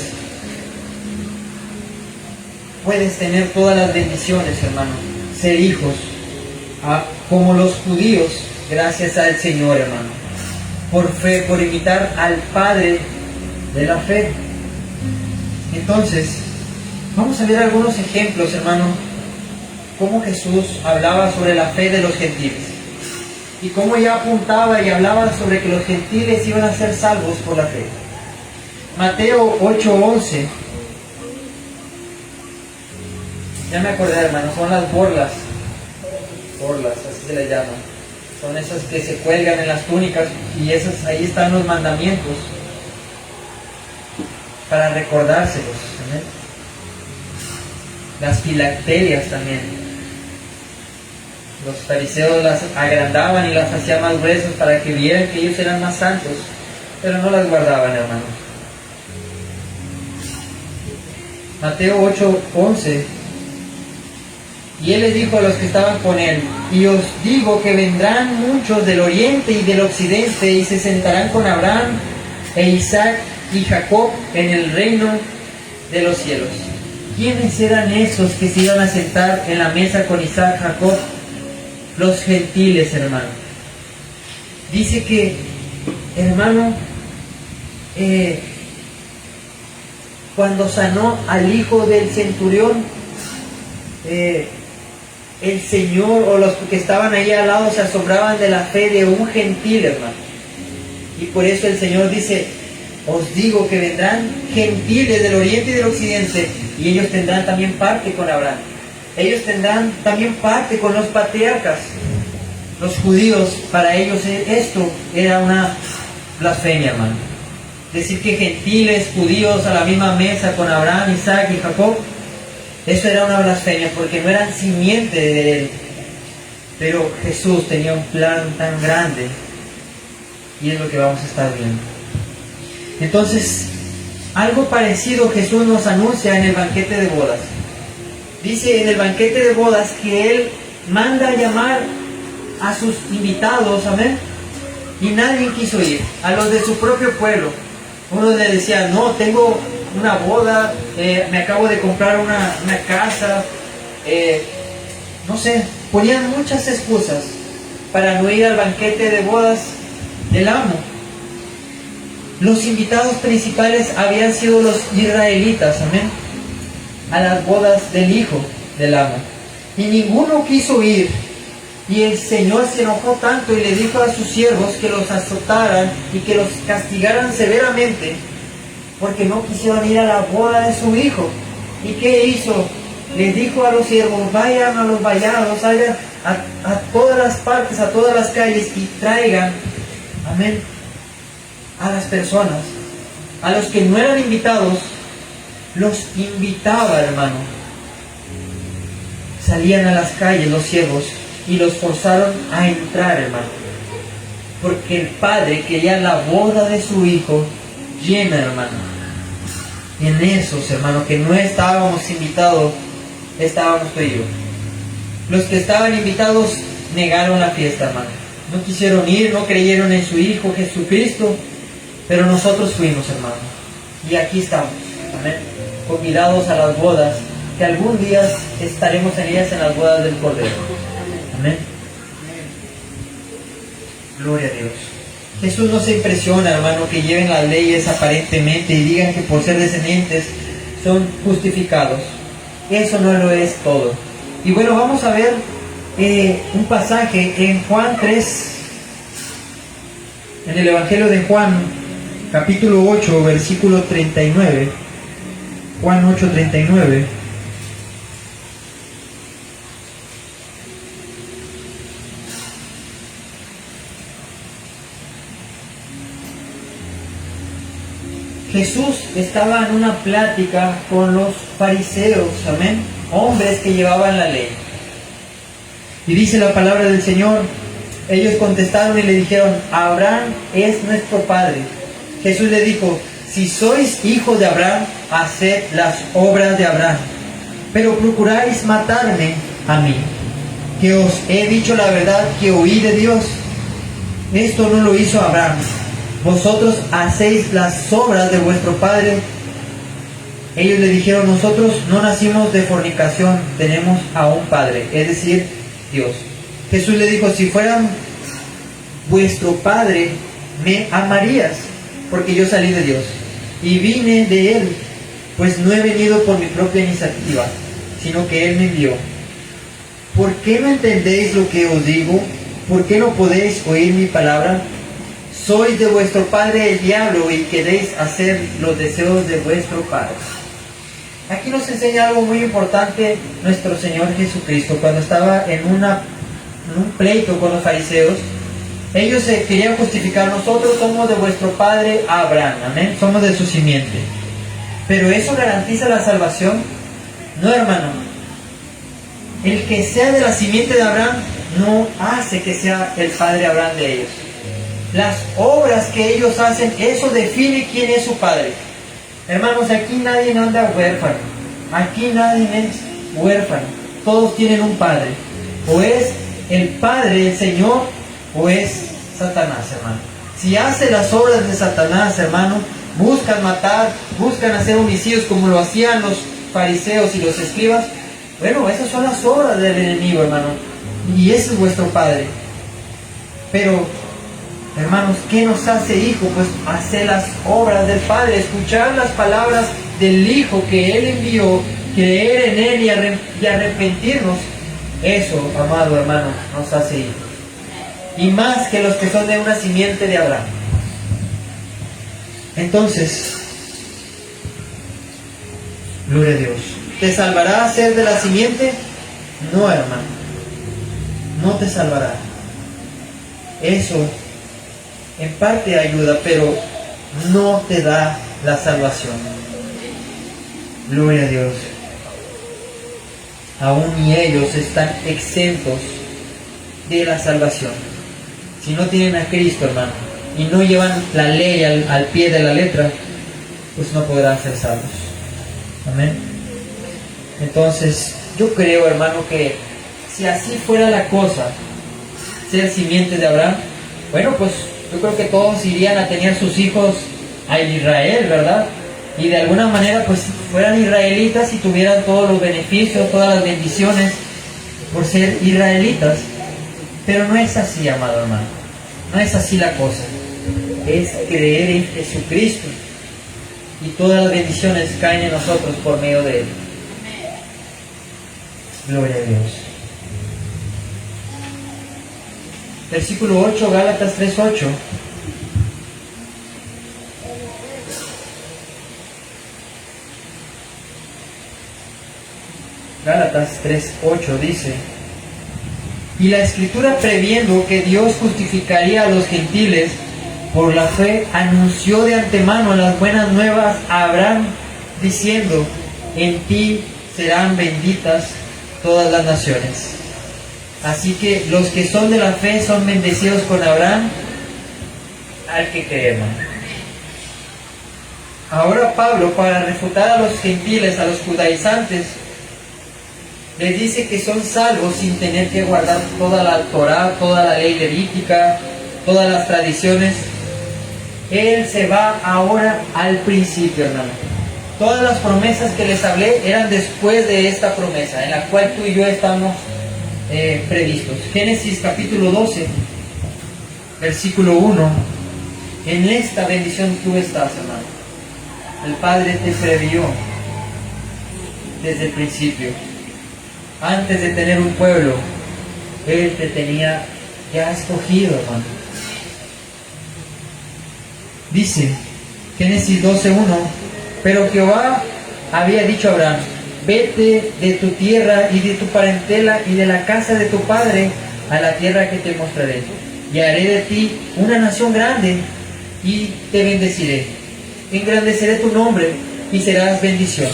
puedes tener todas las bendiciones, hermano, ser hijos, como los judíos, gracias al Señor, hermano, por fe, por imitar al Padre de la fe. Entonces, vamos a ver algunos ejemplos, hermano, cómo Jesús hablaba sobre la fe de los gentiles y cómo ya apuntaba y hablaba sobre que los gentiles iban a ser salvos por la fe. Mateo 8:11. Ya me acordé, hermano, son las borlas, así se les llama. Son esas que se cuelgan en las túnicas y esas, ahí están los mandamientos para recordárselos. ¿Amén? Las filacterias también. Los fariseos las agrandaban y las hacían más gruesas para que vieran que ellos eran más santos, pero no las guardaban, hermano. Mateo 8:11. Y él les dijo a los que estaban con él, y os digo que vendrán muchos del oriente y del occidente y se sentarán con Abraham e Isaac y Jacob en el reino de los cielos. ¿Quiénes eran esos que se iban a sentar en la mesa con Isaac y Jacob? Los gentiles, hermano. Dice que, hermano, cuando sanó al hijo del centurión, el Señor o los que estaban ahí al lado se asombraban de la fe de un gentil, hermano. Y por eso el Señor dice, os digo que vendrán gentiles del oriente y del occidente y ellos tendrán también parte con Abraham. Ellos tendrán también parte con los patriarcas. Los judíos, para ellos esto era una blasfemia, hermano. Decir que gentiles, judíos a la misma mesa con Abraham, Isaac y Jacob, eso era una blasfemia porque no eran simiente de él. Pero Jesús tenía un plan tan grande y es lo que vamos a estar viendo. Entonces, algo parecido Jesús nos anuncia en el banquete de bodas. Dice en el banquete de bodas que Él manda a llamar a sus invitados, amén, y nadie quiso ir. A los de su propio pueblo, uno le decía, no, tengo una boda, me acabo de comprar una casa, no sé, ponían muchas excusas para no ir al banquete de bodas del amo. Los invitados principales habían sido los israelitas, amén, a las bodas del hijo del amo. Y ninguno quiso ir. Y el Señor se enojó tanto y le dijo a sus siervos que los azotaran y que los castigaran severamente, porque no quisieron ir a la boda de su hijo. ¿Y qué hizo? Les dijo a los siervos, vayan a los vallados, vayan a todas las partes, a todas las calles y traigan, amén, a las personas. A los que no eran invitados, los invitaba, hermano. Salían a las calles los siervos y los forzaron a entrar, hermano, porque el padre quería la boda de su hijo llena, hermano. Y en esos, hermano, que no estábamos invitados, estábamos tú y yo. Los que estaban invitados negaron la fiesta, hermano. No quisieron ir, no creyeron en su Hijo Jesucristo, pero nosotros fuimos, hermano. Y aquí estamos, amén, convidados a las bodas, que algún día estaremos en ellas, en las bodas del Cordero. Amén. Gloria a Dios. Jesús no se impresiona, hermano, que lleven las leyes aparentemente y digan que por ser descendientes son justificados. Eso no lo es todo. Y bueno, vamos a ver un pasaje en Juan 3, en el Evangelio de Juan, capítulo 8, versículo 39. Juan 8, 39. Jesús estaba en una plática con los fariseos, amén, hombres que llevaban la ley. Y dice la palabra del Señor, ellos contestaron y le dijeron, Abraham es nuestro padre. Jesús le dijo, si sois hijos de Abraham, haced las obras de Abraham. Pero procuráis matarme a mí, que os he dicho la verdad que oí de Dios. Esto no lo hizo Abraham. Vosotros hacéis las obras de vuestro padre. Ellos le dijeron, nosotros no nacimos de fornicación, tenemos a un padre, es decir, Dios. Jesús le dijo, si fueran vuestro padre, me amarías, porque yo salí de Dios y vine de Él, pues no he venido por mi propia iniciativa, sino que Él me envió. ¿Por qué no entendéis lo que os digo? ¿Por qué no podéis oír mi palabra? Sois de vuestro padre el diablo y queréis hacer los deseos de vuestro padre. Aquí nos enseña algo muy importante nuestro Señor Jesucristo. Cuando estaba en un pleito con los fariseos, ellos se querían justificar, nosotros somos de vuestro padre Abraham, amén, somos de su simiente. Pero ¿eso garantiza la salvación? No, hermano. El que sea de la simiente de Abraham no hace que sea el padre Abraham de ellos. Las obras que ellos hacen, eso define quién es su padre. Hermanos, aquí nadie anda huérfano. Aquí nadie es huérfano. Todos tienen un padre. O es el padre, el Señor, o es Satanás, hermano. Si hace las obras de Satanás, hermano, buscan matar, buscan hacer homicidios como lo hacían los fariseos y los escribas. Bueno, esas son las obras del enemigo, hermano. Y ese es vuestro padre. Pero hermanos, ¿qué nos hace hijo? Pues hacer las obras del Padre, escuchar las palabras del Hijo que Él envió, creer en Él y arrepentirnos. Eso, amado hermano, nos hace hijos. Y más que los que son de una simiente de Abraham. Entonces, gloria a Dios. ¿Te salvará ser de la simiente? No, hermano. No te salvará. Eso en parte ayuda, pero no te da la salvación. Gloria a Dios. Aún ni ellos están exentos de la salvación. Si no tienen a Cristo, hermano, y no llevan la ley al pie de la letra, pues no podrán ser salvos. Amén. Entonces, yo creo, hermano, que si así fuera la cosa, ser simiente de Abraham? Bueno, pues yo creo que todos irían a tener sus hijos a Israel, ¿verdad? Y de alguna manera pues fueran israelitas y tuvieran todos los beneficios, todas las bendiciones por ser israelitas. Pero no es así, amado hermano. No es así la cosa. Es creer en Jesucristo. Y todas las bendiciones caen en nosotros por medio de Él. Gloria a Dios. Versículo 8, Gálatas 3:8. Gálatas 3:8 dice: y la Escritura, previendo que Dios justificaría a los gentiles por la fe, anunció de antemano las buenas nuevas a Abraham, diciendo: en ti serán benditas todas las naciones. Así que los que son de la fe son bendecidos con Abraham, al que creemos. Ahora Pablo, para refutar a los gentiles, a los judaizantes, les dice que son salvos sin tener que guardar toda la Torá, toda la ley levítica, todas las tradiciones. Él se va ahora al principio, hermano. Todas las promesas que les hablé eran después de esta promesa, en la cual tú y yo estamos previstos. Génesis capítulo 12, versículo 1. En esta bendición tú estás, hermano. El Padre te previó desde el principio. Antes de tener un pueblo, Él te tenía ya escogido, hermano. Dice Génesis 12:1: pero Jehová había dicho a Abraham: vete de tu tierra y de tu parentela y de la casa de tu padre a la tierra que te mostraré, y haré de ti una nación grande, y te bendeciré. Engrandeceré tu nombre, y serás bendición.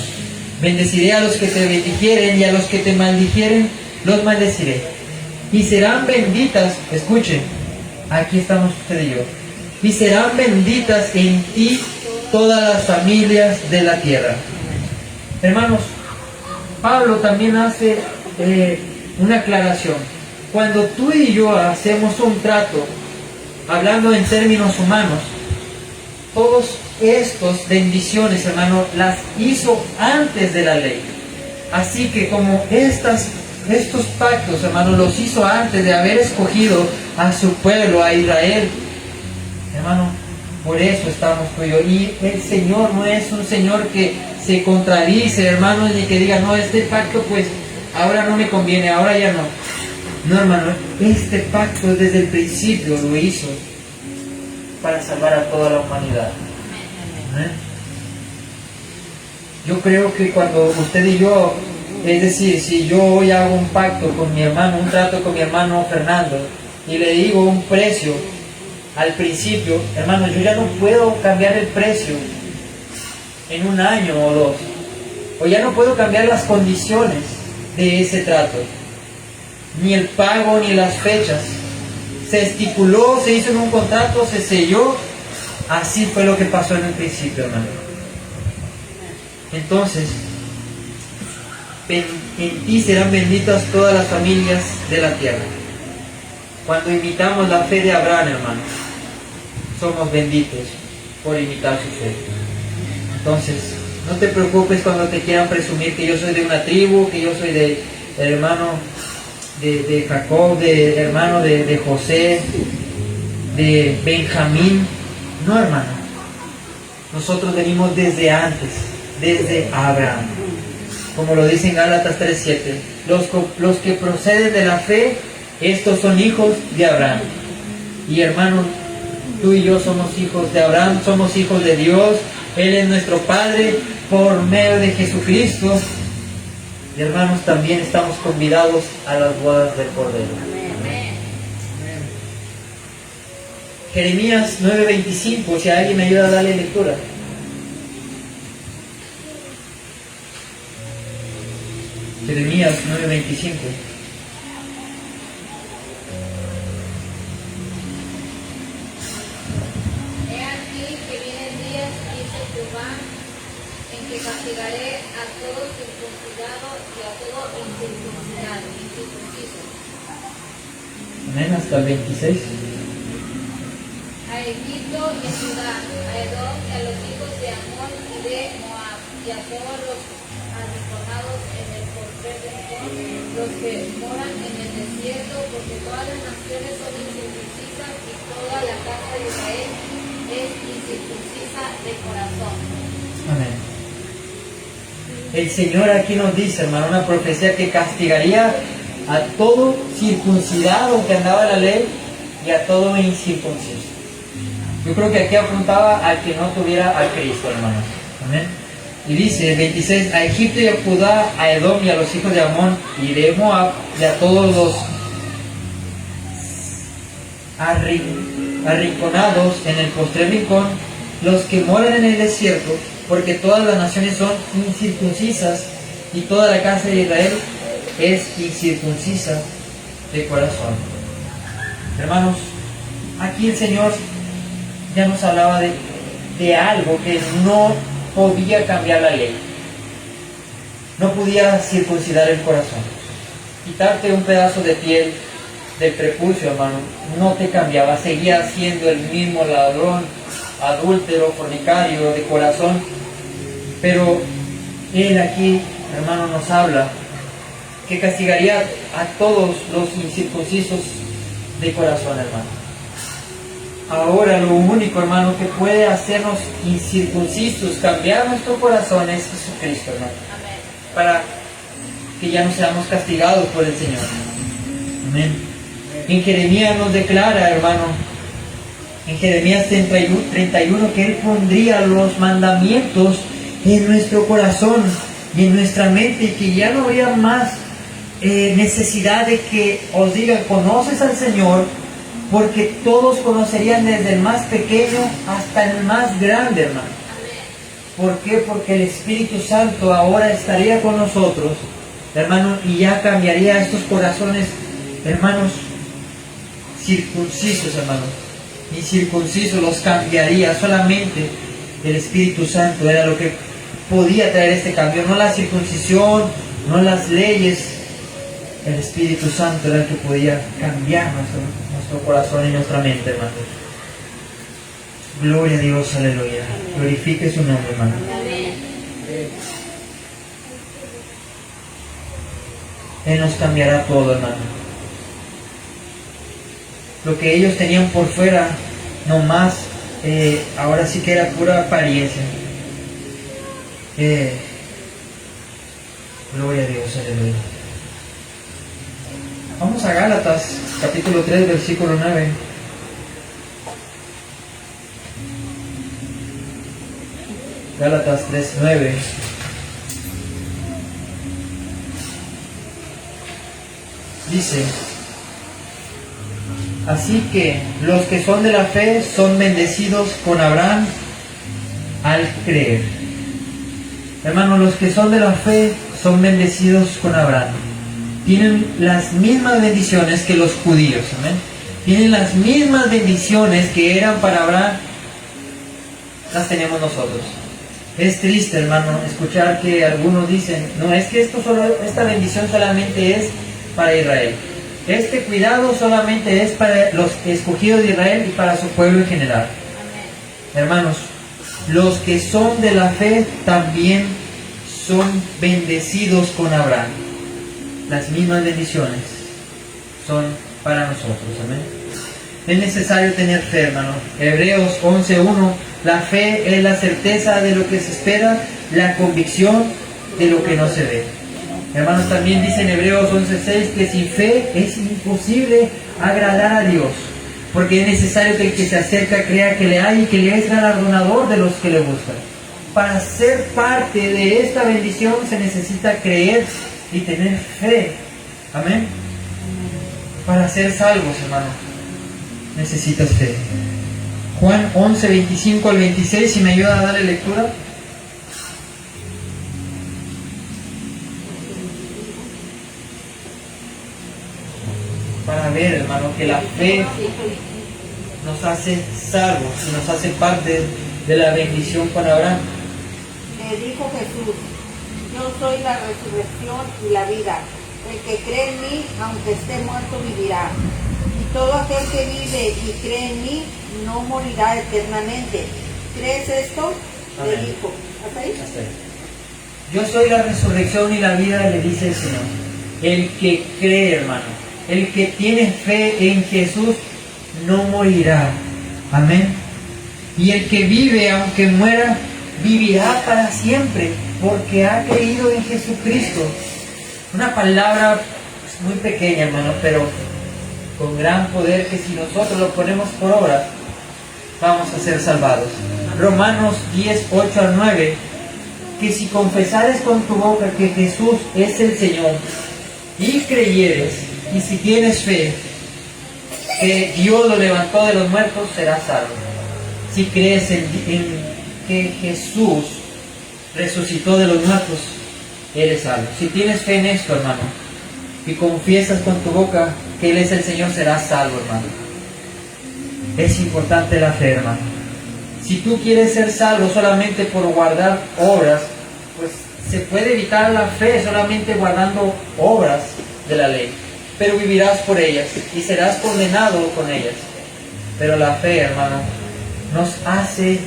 Bendeciré a los que te bendijeren, y a los que te maldijeren los maldeciré. Y serán benditas, escuchen, aquí estamos usted y yo, y serán benditas en ti todas las familias de la tierra. Hermanos, Pablo también hace una aclaración. Cuando tú y yo hacemos un trato, hablando en términos humanos, todos estas bendiciones, hermano, las hizo antes de la ley. Así que como estos pactos, hermano, los hizo antes de haber escogido a su pueblo, a Israel, hermano, por eso estamos tú y yo. Y el Señor no es un Señor que se contradice, hermano, ni que diga: no, este pacto pues ahora no me conviene, ahora ya no. No, hermano, este pacto desde el principio lo hizo para salvar a toda la humanidad. Yo creo que cuando usted y yo, es decir, si yo hoy hago un pacto con mi hermano, un trato con mi hermano Fernando, y le digo un precio al principio, hermano, yo ya no puedo cambiar el precio en un año o dos, o ya no puedo cambiar las condiciones de ese trato, ni el pago, ni las fechas. Se estipuló, se hizo en un contrato, se selló. Así fue lo que pasó en el principio, hermano. Entonces, en ti serán benditas todas las familias de la tierra. Cuando imitamos la fe de Abraham, hermano, somos benditos por imitar su fe. Entonces, no te preocupes cuando te quieran presumir que yo soy de una tribu, que yo soy de hermano de Jacob, de hermano de José, de Benjamín. No, hermano. Nosotros venimos desde antes, desde Abraham. Como lo dice en Gálatas 3:7. Los que proceden de la fe, estos son hijos de Abraham. Y hermanos, tú y yo somos hijos de Abraham, somos hijos de Dios. Él es nuestro Padre por medio de Jesucristo. Y hermanos, también estamos convidados a las bodas del Cordero. Jeremías 9:25, si alguien me ayuda a darle lectura. Jeremías 9:25. He aquí que vienen días, dice Jehová, en que castigaré a todo circuncidado y a todo incircuncidado, incircunciso. Amén, hasta el 26. A Egipto y a Judá, a Edom y a los hijos de Amón y de Moab, y a todos los arrinconados en el postrer de Edom, los que moran en el desierto, porque todas las naciones son incircuncisas y toda la casa de Israel es incircuncisa de corazón. Amén. El Señor aquí nos dice, hermano, una profecía que castigaría a todo circuncidado que andaba en la ley y a todo incircunciso. Yo creo que aquí apuntaba al que no tuviera a Cristo, hermanos. Amén. Y dice, 26, a Egipto y a Judá, a Edom y a los hijos de Amón y de Moab y a todos los arrinconados en el postrer rincón, los que moran en el desierto, porque todas las naciones son incircuncisas y toda la casa de Israel es incircuncisa de corazón. Hermanos, aquí el Señor ya nos hablaba de algo que no podía cambiar la ley. No podía circuncidar el corazón. Quitarte un pedazo de piel del prepucio, hermano, no te cambiaba. Seguía siendo el mismo ladrón, adúltero, fornicario de corazón. Pero Él aquí, hermano, nos habla que castigaría a todos los incircuncisos de corazón, hermano. Ahora lo único, hermano, que puede hacernos incircuncisos, cambiar nuestro corazón, es Jesucristo, hermano. Amén. Para que ya no seamos castigados por el Señor. Amén. En Jeremías nos declara, hermano, en Jeremías 31, que Él pondría los mandamientos en nuestro corazón y en nuestra mente, y que ya no habría más necesidad de que os digan, conoces al Señor, porque todos conocerían desde el más pequeño hasta el más grande, hermano. ¿Por qué? Porque el Espíritu Santo ahora estaría con nosotros, hermano, y ya cambiaría estos corazones, hermanos, circuncisos, hermanos, incircuncisos, los cambiaría. Solamente el Espíritu Santo era lo que podía traer este cambio, no la circuncisión, no las leyes. El Espíritu Santo era el que podía cambiar nuestro corazón y nuestra mente, hermano. Gloria a Dios, aleluya. Glorifique su nombre, hermano. Él nos cambiará todo, hermano. Lo que ellos tenían por fuera, no más, ahora sí que era pura apariencia. Gloria a Dios, aleluya. Vamos a Gálatas, capítulo 3, versículo 9. Gálatas 3, 9. Dice, así que los que son de la fe son bendecidos con Abraham al creer. Hermanos, los que son de la fe son bendecidos con Abraham. Tienen las mismas bendiciones que los judíos, amén. Tienen las mismas bendiciones que eran para Abraham, las tenemos nosotros. Es triste, hermano, escuchar que algunos dicen, no, es que esta bendición solamente es para Israel. Este cuidado solamente es para los escogidos de Israel y para su pueblo en general. Amén. Hermanos, los que son de la fe también son bendecidos con Abraham. Las mismas bendiciones son para nosotros, amén. Es necesario tener fe, hermano. Hebreos 11:1, la fe es la certeza de lo que se espera, la convicción de lo que no se ve. Hermanos, también dice en Hebreos 11:6 que sin fe es imposible agradar a Dios, porque es necesario que el que se acerca crea que le hay y que le es galardonador de los que le buscan. Para ser parte de esta bendición se necesita creer y tener fe. Amén. Para ser salvos, hermano, necesitas fe. Juan 11, 25 al 26, si me ayuda a darle lectura. Para ver, hermano, que la fe nos hace salvos y nos hace parte de la bendición con Abraham. Le dijo Jesús, yo soy la resurrección y la vida. El que cree en mí, aunque esté muerto, vivirá. Y todo aquel que vive y cree en mí, no morirá eternamente. ¿Crees esto? Le Amén. dijo. ¿Hasta ahí? Hasta ahí. Yo soy la resurrección y la vida, le dice el Señor. El que cree, hermano, el que tiene fe en Jesús, no morirá. Amén. Y el que vive, aunque muera, vivirá para siempre, porque ha creído en Jesucristo. Una palabra muy pequeña, hermano, pero con gran poder, que si nosotros lo ponemos por obra, vamos a ser salvados. Romanos 10, 8 al 9, que si confesares con tu boca que Jesús es el Señor, y creyeres, y si tienes fe, que Dios lo levantó de los muertos, serás salvo. Si crees en que Jesús resucitó de los muertos, eres salvo. Si tienes fe en esto, hermano, y confiesas con tu boca que Él es el Señor, serás salvo, hermano. Es importante la fe, hermano. Si tú quieres ser salvo solamente por guardar obras, pues se puede evitar la fe solamente guardando obras de la ley, pero vivirás por ellas y serás condenado con ellas. Pero la fe, hermano, nos hace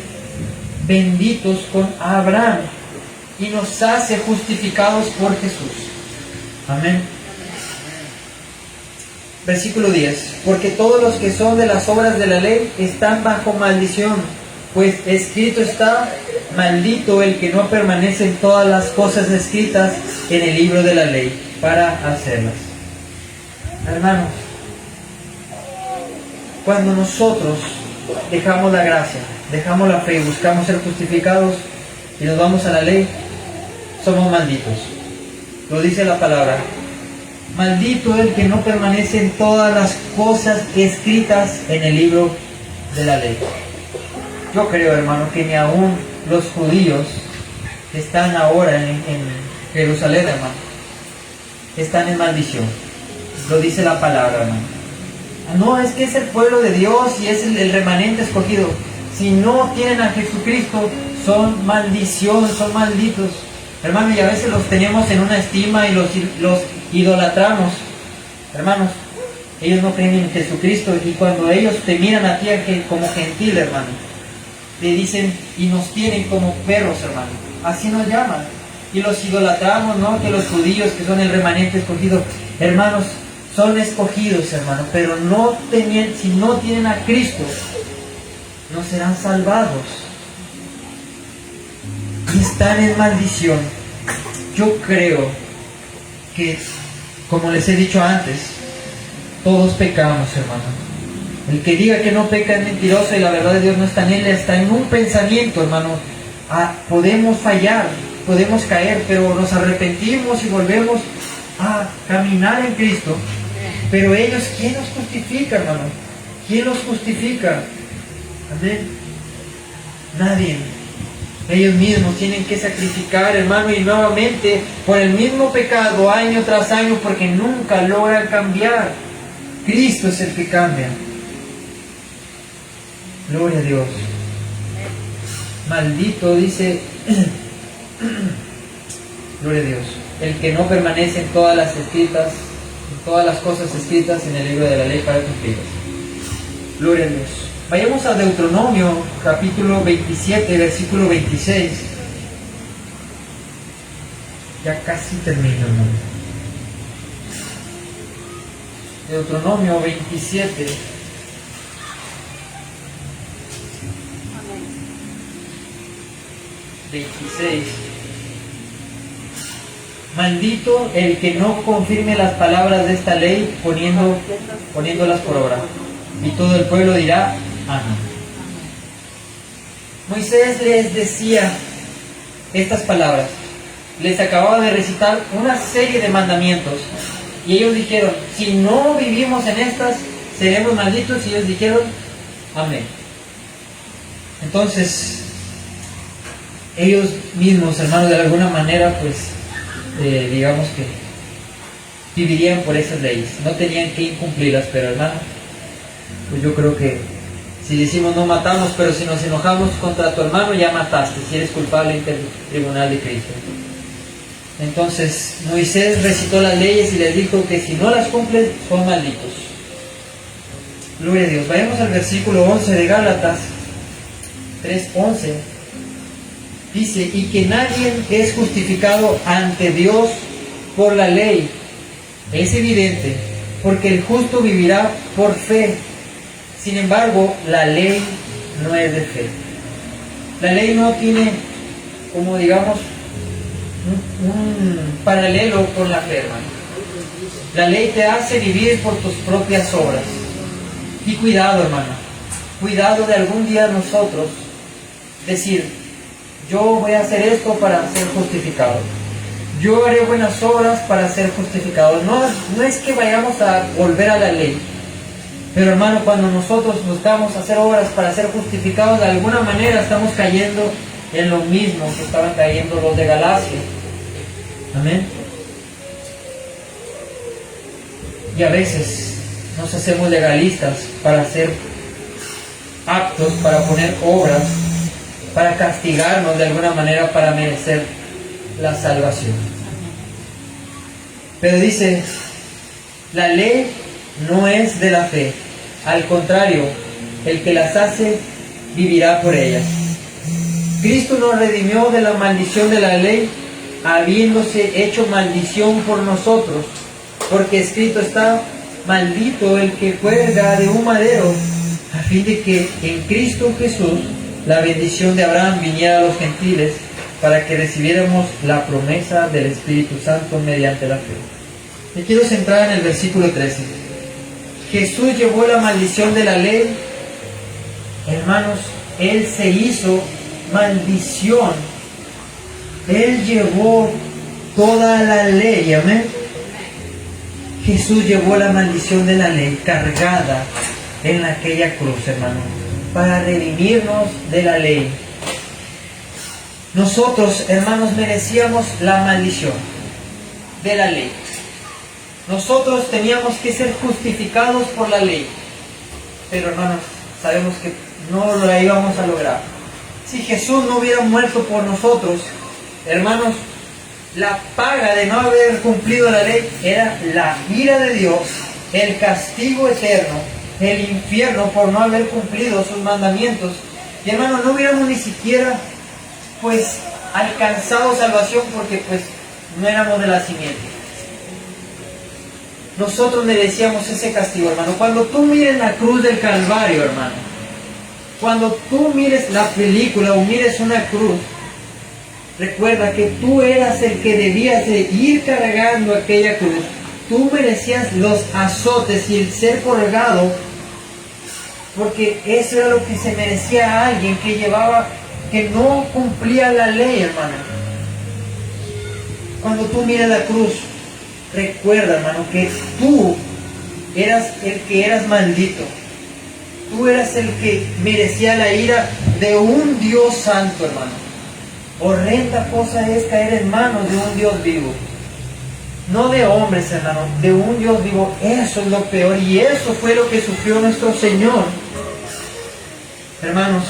benditos con Abraham y nos hace justificados por Jesús. Amén. Versículo 10. Porque todos los que son de las obras de la ley están bajo maldición, pues escrito está: maldito el que no permanece en todas las cosas escritas en el libro de la ley para hacerlas. Hermanos, cuando nosotros dejamos la gracia, dejamos la fe y buscamos ser justificados y nos vamos a la ley, somos malditos. Lo dice la palabra: maldito el que no permanece en todas las cosas escritas en el libro de la ley. Yo creo, hermano, que ni aún los judíos que están ahora en Jerusalén, hermano, están en maldición. Lo dice la palabra, hermano. No es que es el pueblo de Dios y es el remanente escogido. Si no tienen a Jesucristo, son maldición, son malditos. Hermano, y a veces los tenemos en una estima y los idolatramos. Hermanos, ellos no creen en Jesucristo, y cuando ellos te miran a ti como gentil, hermano, te dicen y nos tienen como perros, hermano. Así nos llaman. Y los idolatramos, ¿no? Que los judíos, que son el remanente escogido, hermanos, son escogidos, hermano, pero si no tienen a Cristo, no serán salvados. Y están en maldición. Yo creo que, como les he dicho antes, todos pecamos, hermano. El que diga que no peca es mentiroso y la verdad de Dios no está en él. Está en un pensamiento, hermano. Podemos fallar, podemos caer, pero nos arrepentimos y volvemos a caminar en Cristo. Pero ellos, ¿quién los justifica, hermano? ¿Quién los justifica? Amén. Nadie. Ellos mismos tienen que sacrificar, hermano, y nuevamente por el mismo pecado año tras año, porque nunca logran cambiar. Cristo es el que cambia. Gloria a Dios. Maldito, dice, gloria a Dios, el que no permanece en todas las cosas escritas en el libro de la ley para cumplirlas. Gloria a Dios. Vayamos a Deuteronomio, capítulo 27, versículo 26. Ya casi termino, hermano. Deuteronomio 27. 26. Maldito el que no confirme las palabras de esta ley poniéndolas por obra. Y todo el pueblo dirá: amén. Moisés les decía estas palabras. Les acababa de recitar una serie de mandamientos. Y ellos dijeron: si no vivimos en estas, seremos malditos. Y ellos dijeron: amén. Entonces, ellos mismos, hermanos, de alguna manera, pues, digamos que vivirían por esas leyes. No tenían que incumplirlas, pero, hermano, pues yo creo que si decimos no matamos, pero si nos enojamos contra tu hermano, ya mataste, si eres culpable ante el tribunal de Cristo. Entonces Moisés recitó las leyes y les dijo que si no las cumplen son malditos. Gloria a Dios. Vayamos al versículo 11 de Gálatas 3:11. Dice, y que nadie es justificado ante Dios por la ley. Es evidente, porque el justo vivirá por fe. Sin embargo, la ley no es de fe. La ley no tiene, como digamos, un paralelo con la fe, hermano. La ley te hace vivir por tus propias obras. Y cuidado, hermano. Cuidado de algún día nosotros decir, yo voy a hacer esto para ser justificado. Yo haré buenas obras para ser justificado. No es que vayamos a volver a la ley. Pero hermano, cuando nosotros buscamos hacer obras para ser justificados, de alguna manera estamos cayendo en lo mismo que estaban cayendo los de Galacia. Amén. Y a veces nos hacemos legalistas para ser aptos, para poner obras, para castigarnos de alguna manera para merecer la salvación. Pero dice, la ley no es de la fe, al contrario, el que las hace vivirá por ellas. Cristo nos redimió de la maldición de la ley, habiéndose hecho maldición por nosotros, porque escrito está, maldito el que cuelga de un madero, a fin de que en Cristo Jesús la bendición de Abraham viniera a los gentiles, para que recibiéramos la promesa del Espíritu Santo mediante la fe. Me quiero centrar en el versículo 13. Jesús llevó la maldición de la ley. Hermanos, Él se hizo maldición. Él llevó toda la ley. Amén. Jesús llevó la maldición de la ley cargada en aquella cruz, hermano, para redimirnos de la ley. Nosotros, hermanos, merecíamos la maldición de la ley. Nosotros teníamos que ser justificados por la ley. Pero, hermanos, sabemos que no lo íbamos a lograr. Si Jesús no hubiera muerto por nosotros, hermanos, la paga de no haber cumplido la ley era la ira de Dios, el castigo eterno, el infierno por no haber cumplido sus mandamientos. Y, hermanos, no hubiéramos ni siquiera alcanzado salvación porque no éramos de la simiente. Nosotros merecíamos ese castigo, hermano. Cuando tú mires la cruz del Calvario, hermano, cuando tú mires la película o mires una cruz, recuerda que tú eras el que debías de ir cargando aquella cruz. Tú merecías los azotes y el ser colgado, porque eso era lo que se merecía a alguien que no cumplía la ley, hermano. Cuando tú miras la cruz, recuerda, hermano, que tú eras el que eras maldito. Tú eras el que merecía la ira de un Dios santo, hermano. Horrenda cosa es caer en manos de un Dios vivo. No de hombres, hermano, de un Dios vivo. Eso es lo peor y eso fue lo que sufrió nuestro Señor. Hermanos,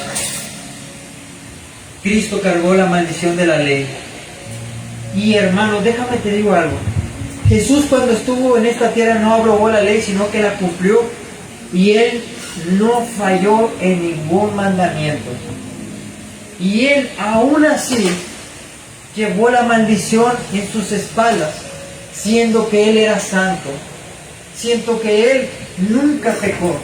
Cristo cargó la maldición de la ley. Y hermanos, déjame te digo algo. Jesús cuando estuvo en esta tierra no abrogó la ley, sino que la cumplió. Y Él no falló en ningún mandamiento. Y Él aún así llevó la maldición en sus espaldas, siendo que Él era santo, siendo que Él nunca pecó.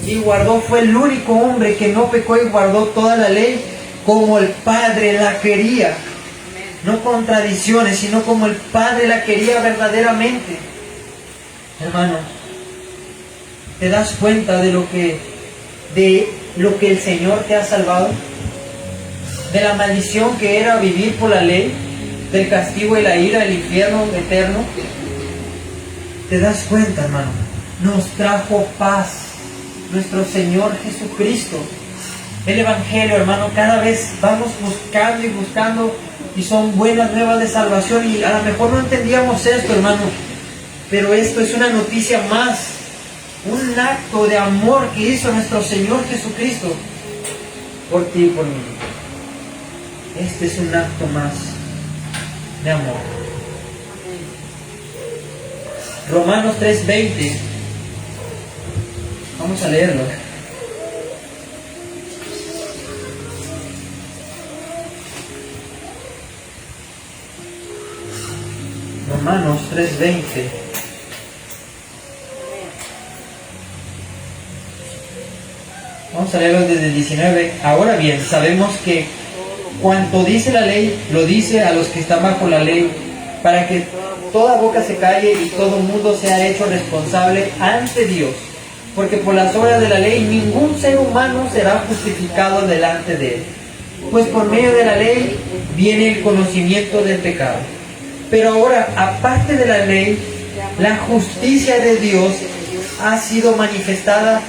Y fue el único hombre que no pecó y guardó toda la ley como el Padre la quería. No con tradiciones, sino como el Padre la quería verdaderamente. Hermano, ¿te das cuenta de lo que el Señor te ha salvado? De la maldición que era vivir por la ley, del castigo y la ira, del infierno eterno. ¿Te das cuenta, hermano? Nos trajo paz nuestro Señor Jesucristo. El Evangelio, hermano, cada vez vamos buscando y buscando, y son buenas nuevas de salvación, y a lo mejor no entendíamos esto, hermano, pero esto es una noticia más, un acto de amor que hizo nuestro Señor Jesucristo por ti y por mí. Este es un acto más de amor. Romanos 3:20. Vamos a leerlo. Romanos 3:20. Vamos a leerlo desde el 19. Ahora bien, sabemos que cuanto dice la ley, lo dice a los que están bajo la ley, para que toda boca se calle y todo mundo sea hecho responsable ante Dios. Porque por las obras de la ley ningún ser humano será justificado delante de él. Pues por medio de la ley viene el conocimiento del pecado. Pero ahora, aparte de la ley, la justicia de Dios ha sido manifestada,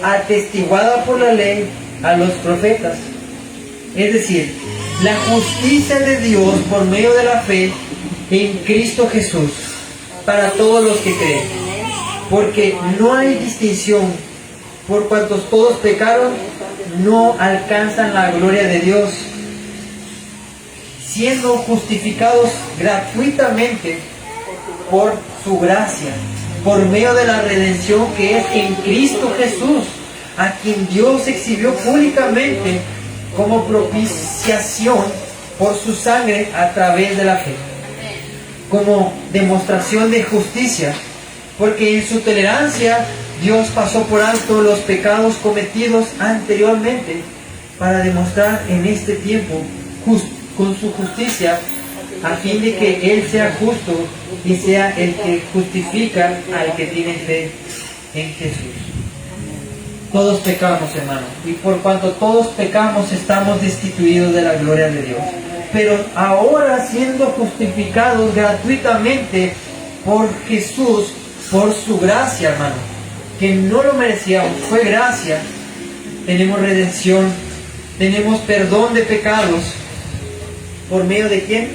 atestiguada por la ley a los profetas. Es decir, la justicia de Dios por medio de la fe en Cristo Jesús para todos los que creen. Porque no hay distinción, por cuantos todos pecaron, no alcanzan la gloria de Dios, siendo justificados gratuitamente por su gracia, por medio de la redención que es en Cristo Jesús, a quien Dios exhibió públicamente como propiciación por su sangre a través de la fe, como demostración de justicia, porque en su tolerancia Dios pasó por alto los pecados cometidos anteriormente para demostrar en este tiempo con su justicia, a fin de que Él sea justo y sea el que justifica al que tiene fe en Jesús. Todos pecamos, hermano, y por cuanto todos pecamos estamos destituidos de la gloria de Dios. Pero ahora, siendo justificados gratuitamente por Jesús, por su gracia, hermano, que no lo merecíamos, fue gracia, tenemos redención, tenemos perdón de pecados. ¿Por medio de quién?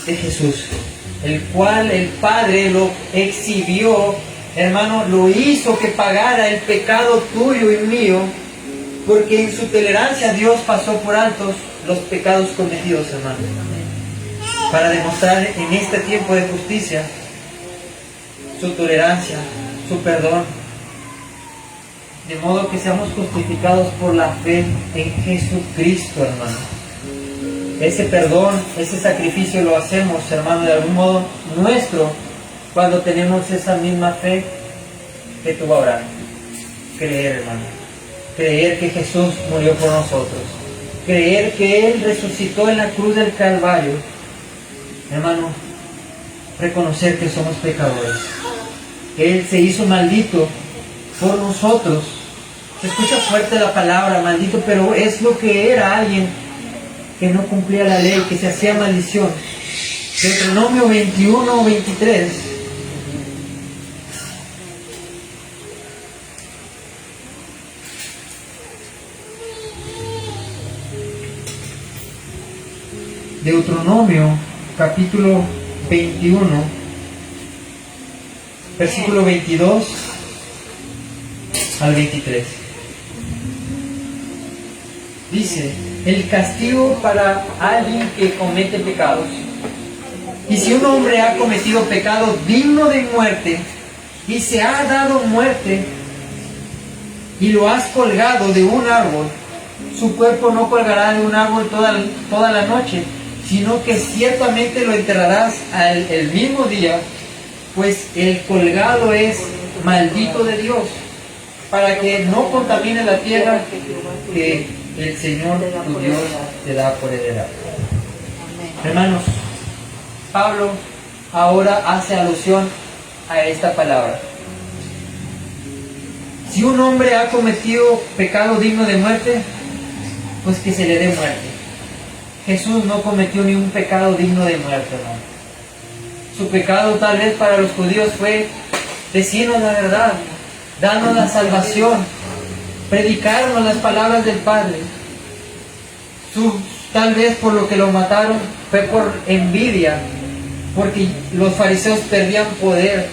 De Jesús, el cual el Padre lo exhibió, hermano, lo hizo que pagara el pecado tuyo y mío, porque en su tolerancia Dios pasó por altos los pecados cometidos, hermano, para demostrar en este tiempo de justicia su tolerancia, su perdón, de modo que seamos justificados por la fe en Jesucristo, hermano. Ese perdón, ese sacrificio lo hacemos, hermano, de algún modo nuestro, cuando tenemos esa misma fe que tuvo Abraham. Creer, hermano. Creer que Jesús murió por nosotros. Creer que Él resucitó en la cruz del Calvario. Hermano, reconocer que somos pecadores. Él se hizo maldito por nosotros. Se escucha fuerte la palabra maldito, pero es lo que era alguien que no cumplía la ley, que se hacía maldición. Deuteronomio 21:23. Deuteronomio capítulo 21, versículo 22 al 23. Dice: el castigo para alguien que comete pecados. Y si un hombre ha cometido pecado digno de muerte y se ha dado muerte y lo has colgado de un árbol, su cuerpo no colgará de un árbol toda la noche, sino que ciertamente lo enterrarás el mismo día, pues el colgado es maldito de Dios, para que no contamine la tierra que el Señor tu Dios te da por heredad. Hermanos, Pablo ahora hace alusión a esta palabra. Si un hombre ha cometido pecado digno de muerte, pues que se le dé muerte. Jesús no cometió ni un pecado digno de muerte, hermano. Su pecado tal vez para los judíos fue decirnos la verdad, darnos la salvación, predicarnos las palabras del Padre. Tal vez por lo que lo mataron fue por envidia, porque los fariseos perdían poder.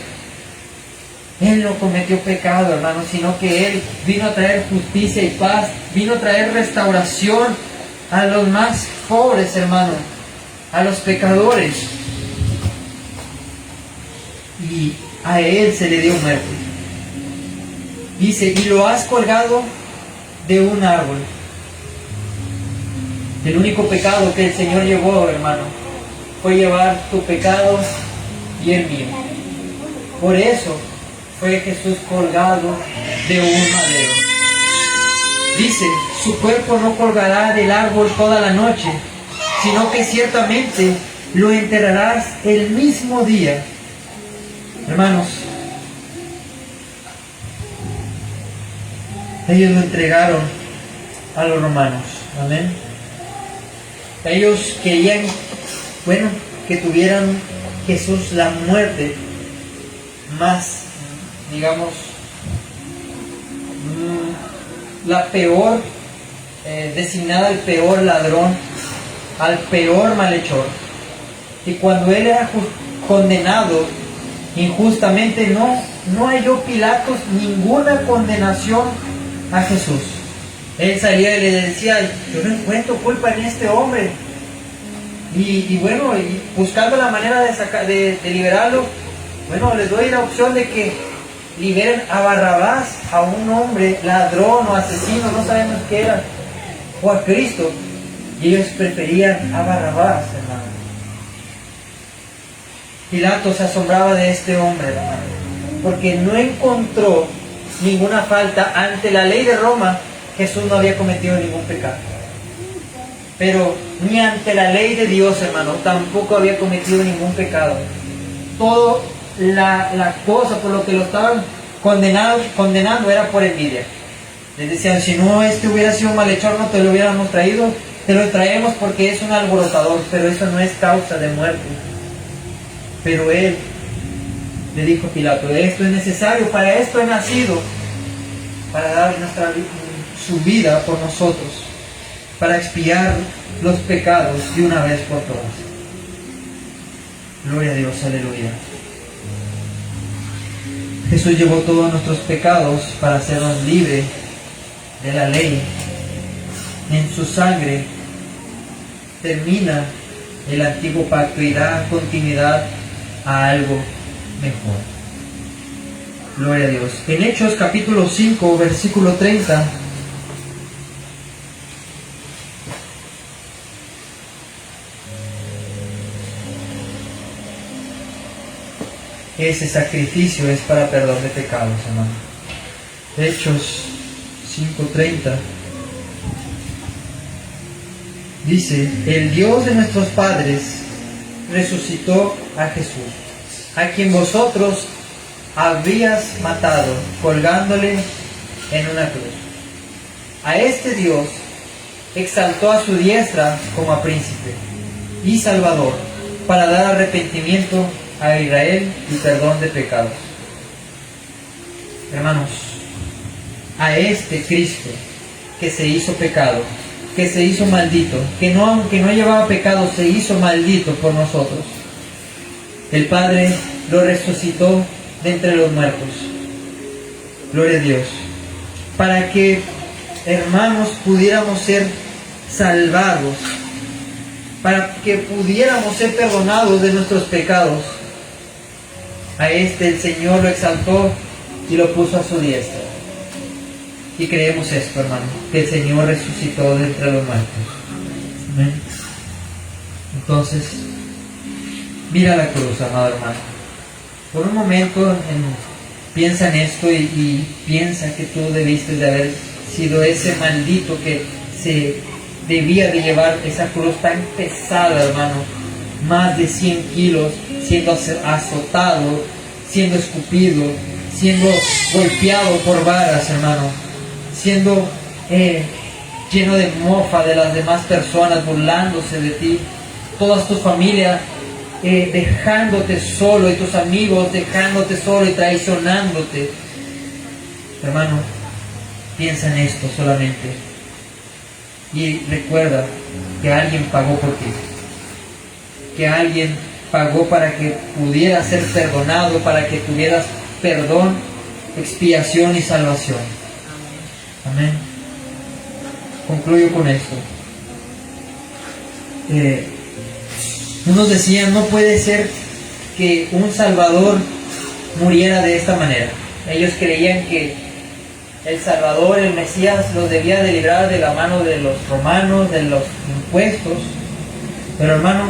Él no cometió pecado, hermano, sino que Él vino a traer justicia y paz, vino a traer restauración a los más pobres, hermano, a los pecadores. Y a él se le dio muerte. Dice, y lo has colgado de un árbol. El único pecado que el Señor llevó, hermano, fue llevar tu pecado y el mío. Por eso fue Jesús colgado de un madero. Dice, su cuerpo no colgará del árbol toda la noche, sino que ciertamente lo enterrarás el mismo día. Hermanos, ellos lo entregaron a los romanos. Amén. Ellos querían, que tuvieran Jesús la muerte más, digamos, la peor, designada al peor ladrón, al peor malhechor. Y cuando él era condenado injustamente, no halló Pilatos ninguna condenación a Jesús. Él salía y le decía, yo no encuentro culpa en este hombre. Y buscando la manera de liberarlo, les doy la opción de que liberen a Barrabás, a un hombre ladrón o asesino, no sabemos qué era, o a Cristo. Y ellos preferían a Barrabás, hermano. Pilato se asombraba de este hombre, hermano, porque no encontró ninguna falta. Ante la ley de Roma, Jesús no había cometido ningún pecado. Pero ni ante la ley de Dios, hermano, tampoco había cometido ningún pecado. Todo la cosa por lo que lo estaban condenando era por envidia. Les decían, si no hubiera sido un malhechor, no te lo hubiéramos traído. Te lo traemos porque es un alborotador, pero eso no es causa de muerte. Pero él le dijo a Pilato, esto es necesario, para esto he nacido, para dar su vida por nosotros, para expiar los pecados de una vez por todas. Gloria a Dios, aleluya. Jesús llevó todos nuestros pecados para hacernos libres de la ley. En su sangre termina el antiguo pacto y da continuidad a algo mejor. Gloria a Dios. En Hechos capítulo 5, versículo 30. Ese sacrificio es para perdón de pecados, hermano. Hechos 5:30. Dice, el Dios de nuestros padres resucitó a Jesús, a quien vosotros habías matado, colgándole en una cruz. A este Dios exaltó a su diestra como a príncipe y salvador, para dar arrepentimiento a Israel y perdón de pecados. Hermanos, a este Cristo que se hizo pecado, que se hizo maldito, que aunque no llevaba pecado, se hizo maldito por nosotros, el Padre lo resucitó de entre los muertos. Gloria a Dios. Para que, hermanos, pudiéramos ser salvados, para que pudiéramos ser perdonados de nuestros pecados. A este el Señor lo exaltó y lo puso a su diestra. Y creemos esto, hermano, que el Señor resucitó de entre los muertos. Amén. Entonces, mira la cruz, amado hermano. Por un momento piensa en esto y piensa que tú debiste de haber sido ese maldito que se debía de llevar esa cruz tan pesada, hermano. Más de 100 kilos, siendo azotado, siendo escupido, siendo golpeado por varas, hermano, siendo lleno de mofa de las demás personas, burlándose de ti, toda tu familia dejándote solo, y tus amigos dejándote solo y traicionándote. Hermano, piensa en esto solamente y recuerda que alguien pagó por ti, que alguien pagó para que pudieras ser perdonado, para que tuvieras perdón, expiación y salvación. Amén. Concluyo con esto. Unos decían, no puede ser que un Salvador muriera de esta manera. Ellos creían que el Salvador, el Mesías, los debía de librar de la mano de los romanos, de los impuestos. Pero hermano,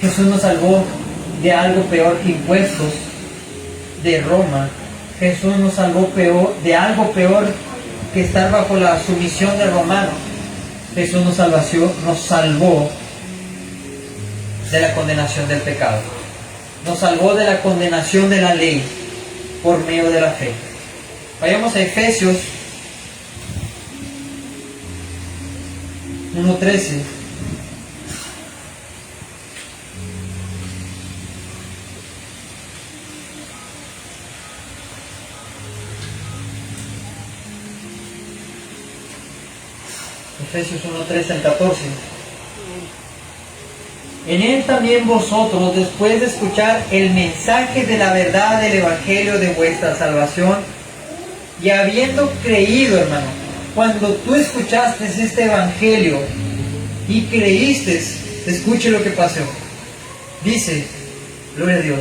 Jesús nos salvó de algo peor que impuestos de Roma. Jesús nos salvó de algo peor que estar bajo la sumisión del romano. Jesús nos salvó de la condenación del pecado. Nos salvó de la condenación de la ley por medio de la fe. Vayamos a Efesios 1:13. Efesios 1:13 al 14. En él también vosotros, después de escuchar el mensaje de la verdad del Evangelio de vuestra salvación, y habiendo creído, hermano, cuando tú escuchaste este Evangelio y creíste, escuche lo que pasó. Dice, gloria a Dios,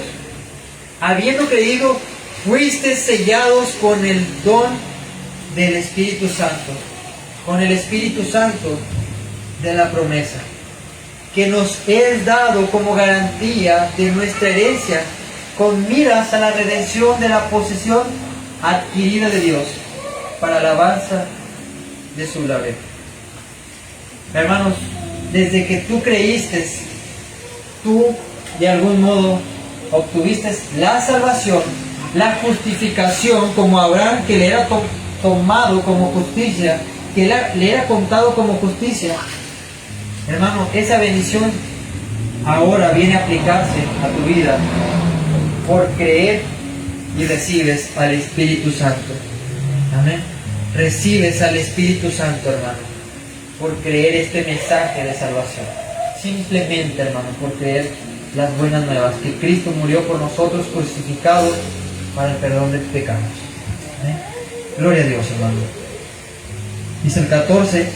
habiendo creído, fuiste sellados con el don del Espíritu Santo, con el Espíritu Santo de la promesa, que nos es dado como garantía de nuestra herencia, con miras a la redención de la posesión adquirida de Dios, para alabanza de su gloria. Hermanos, desde que tú creíste, tú de algún modo obtuviste la salvación, la justificación, como Abraham, que le era tomado como justicia, que le era contado como justicia. Hermano, esa bendición ahora viene a aplicarse a tu vida por creer y recibes al Espíritu Santo. Amén. Recibes al Espíritu Santo, hermano, por creer este mensaje de salvación. Simplemente, hermano, por creer las buenas nuevas, que Cristo murió por nosotros crucificado para el perdón de pecados. Amén. Gloria a Dios, hermano. Dice el 14,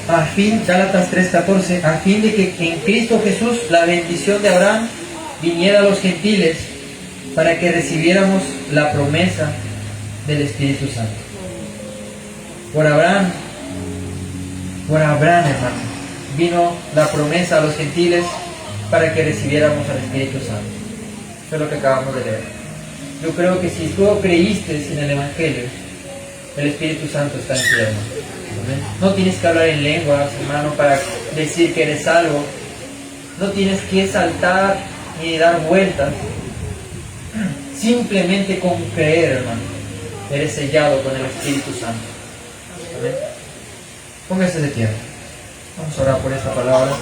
Gálatas 3:14, a fin de que en Cristo Jesús la bendición de Abraham viniera a los gentiles, para que recibiéramos la promesa del Espíritu Santo. Por Abraham, hermano, vino la promesa a los gentiles para que recibiéramos al Espíritu Santo. Eso es lo que acabamos de leer. Yo creo que si tú creíste en el Evangelio, el Espíritu Santo está en ti, hermano. No tienes que hablar en lenguas, hermano, para decir que eres salvo. No tienes que saltar ni dar vueltas. Simplemente con creer, hermano, eres sellado con el Espíritu Santo. Amén. Póngase de tierra. Vamos a orar por esta palabra.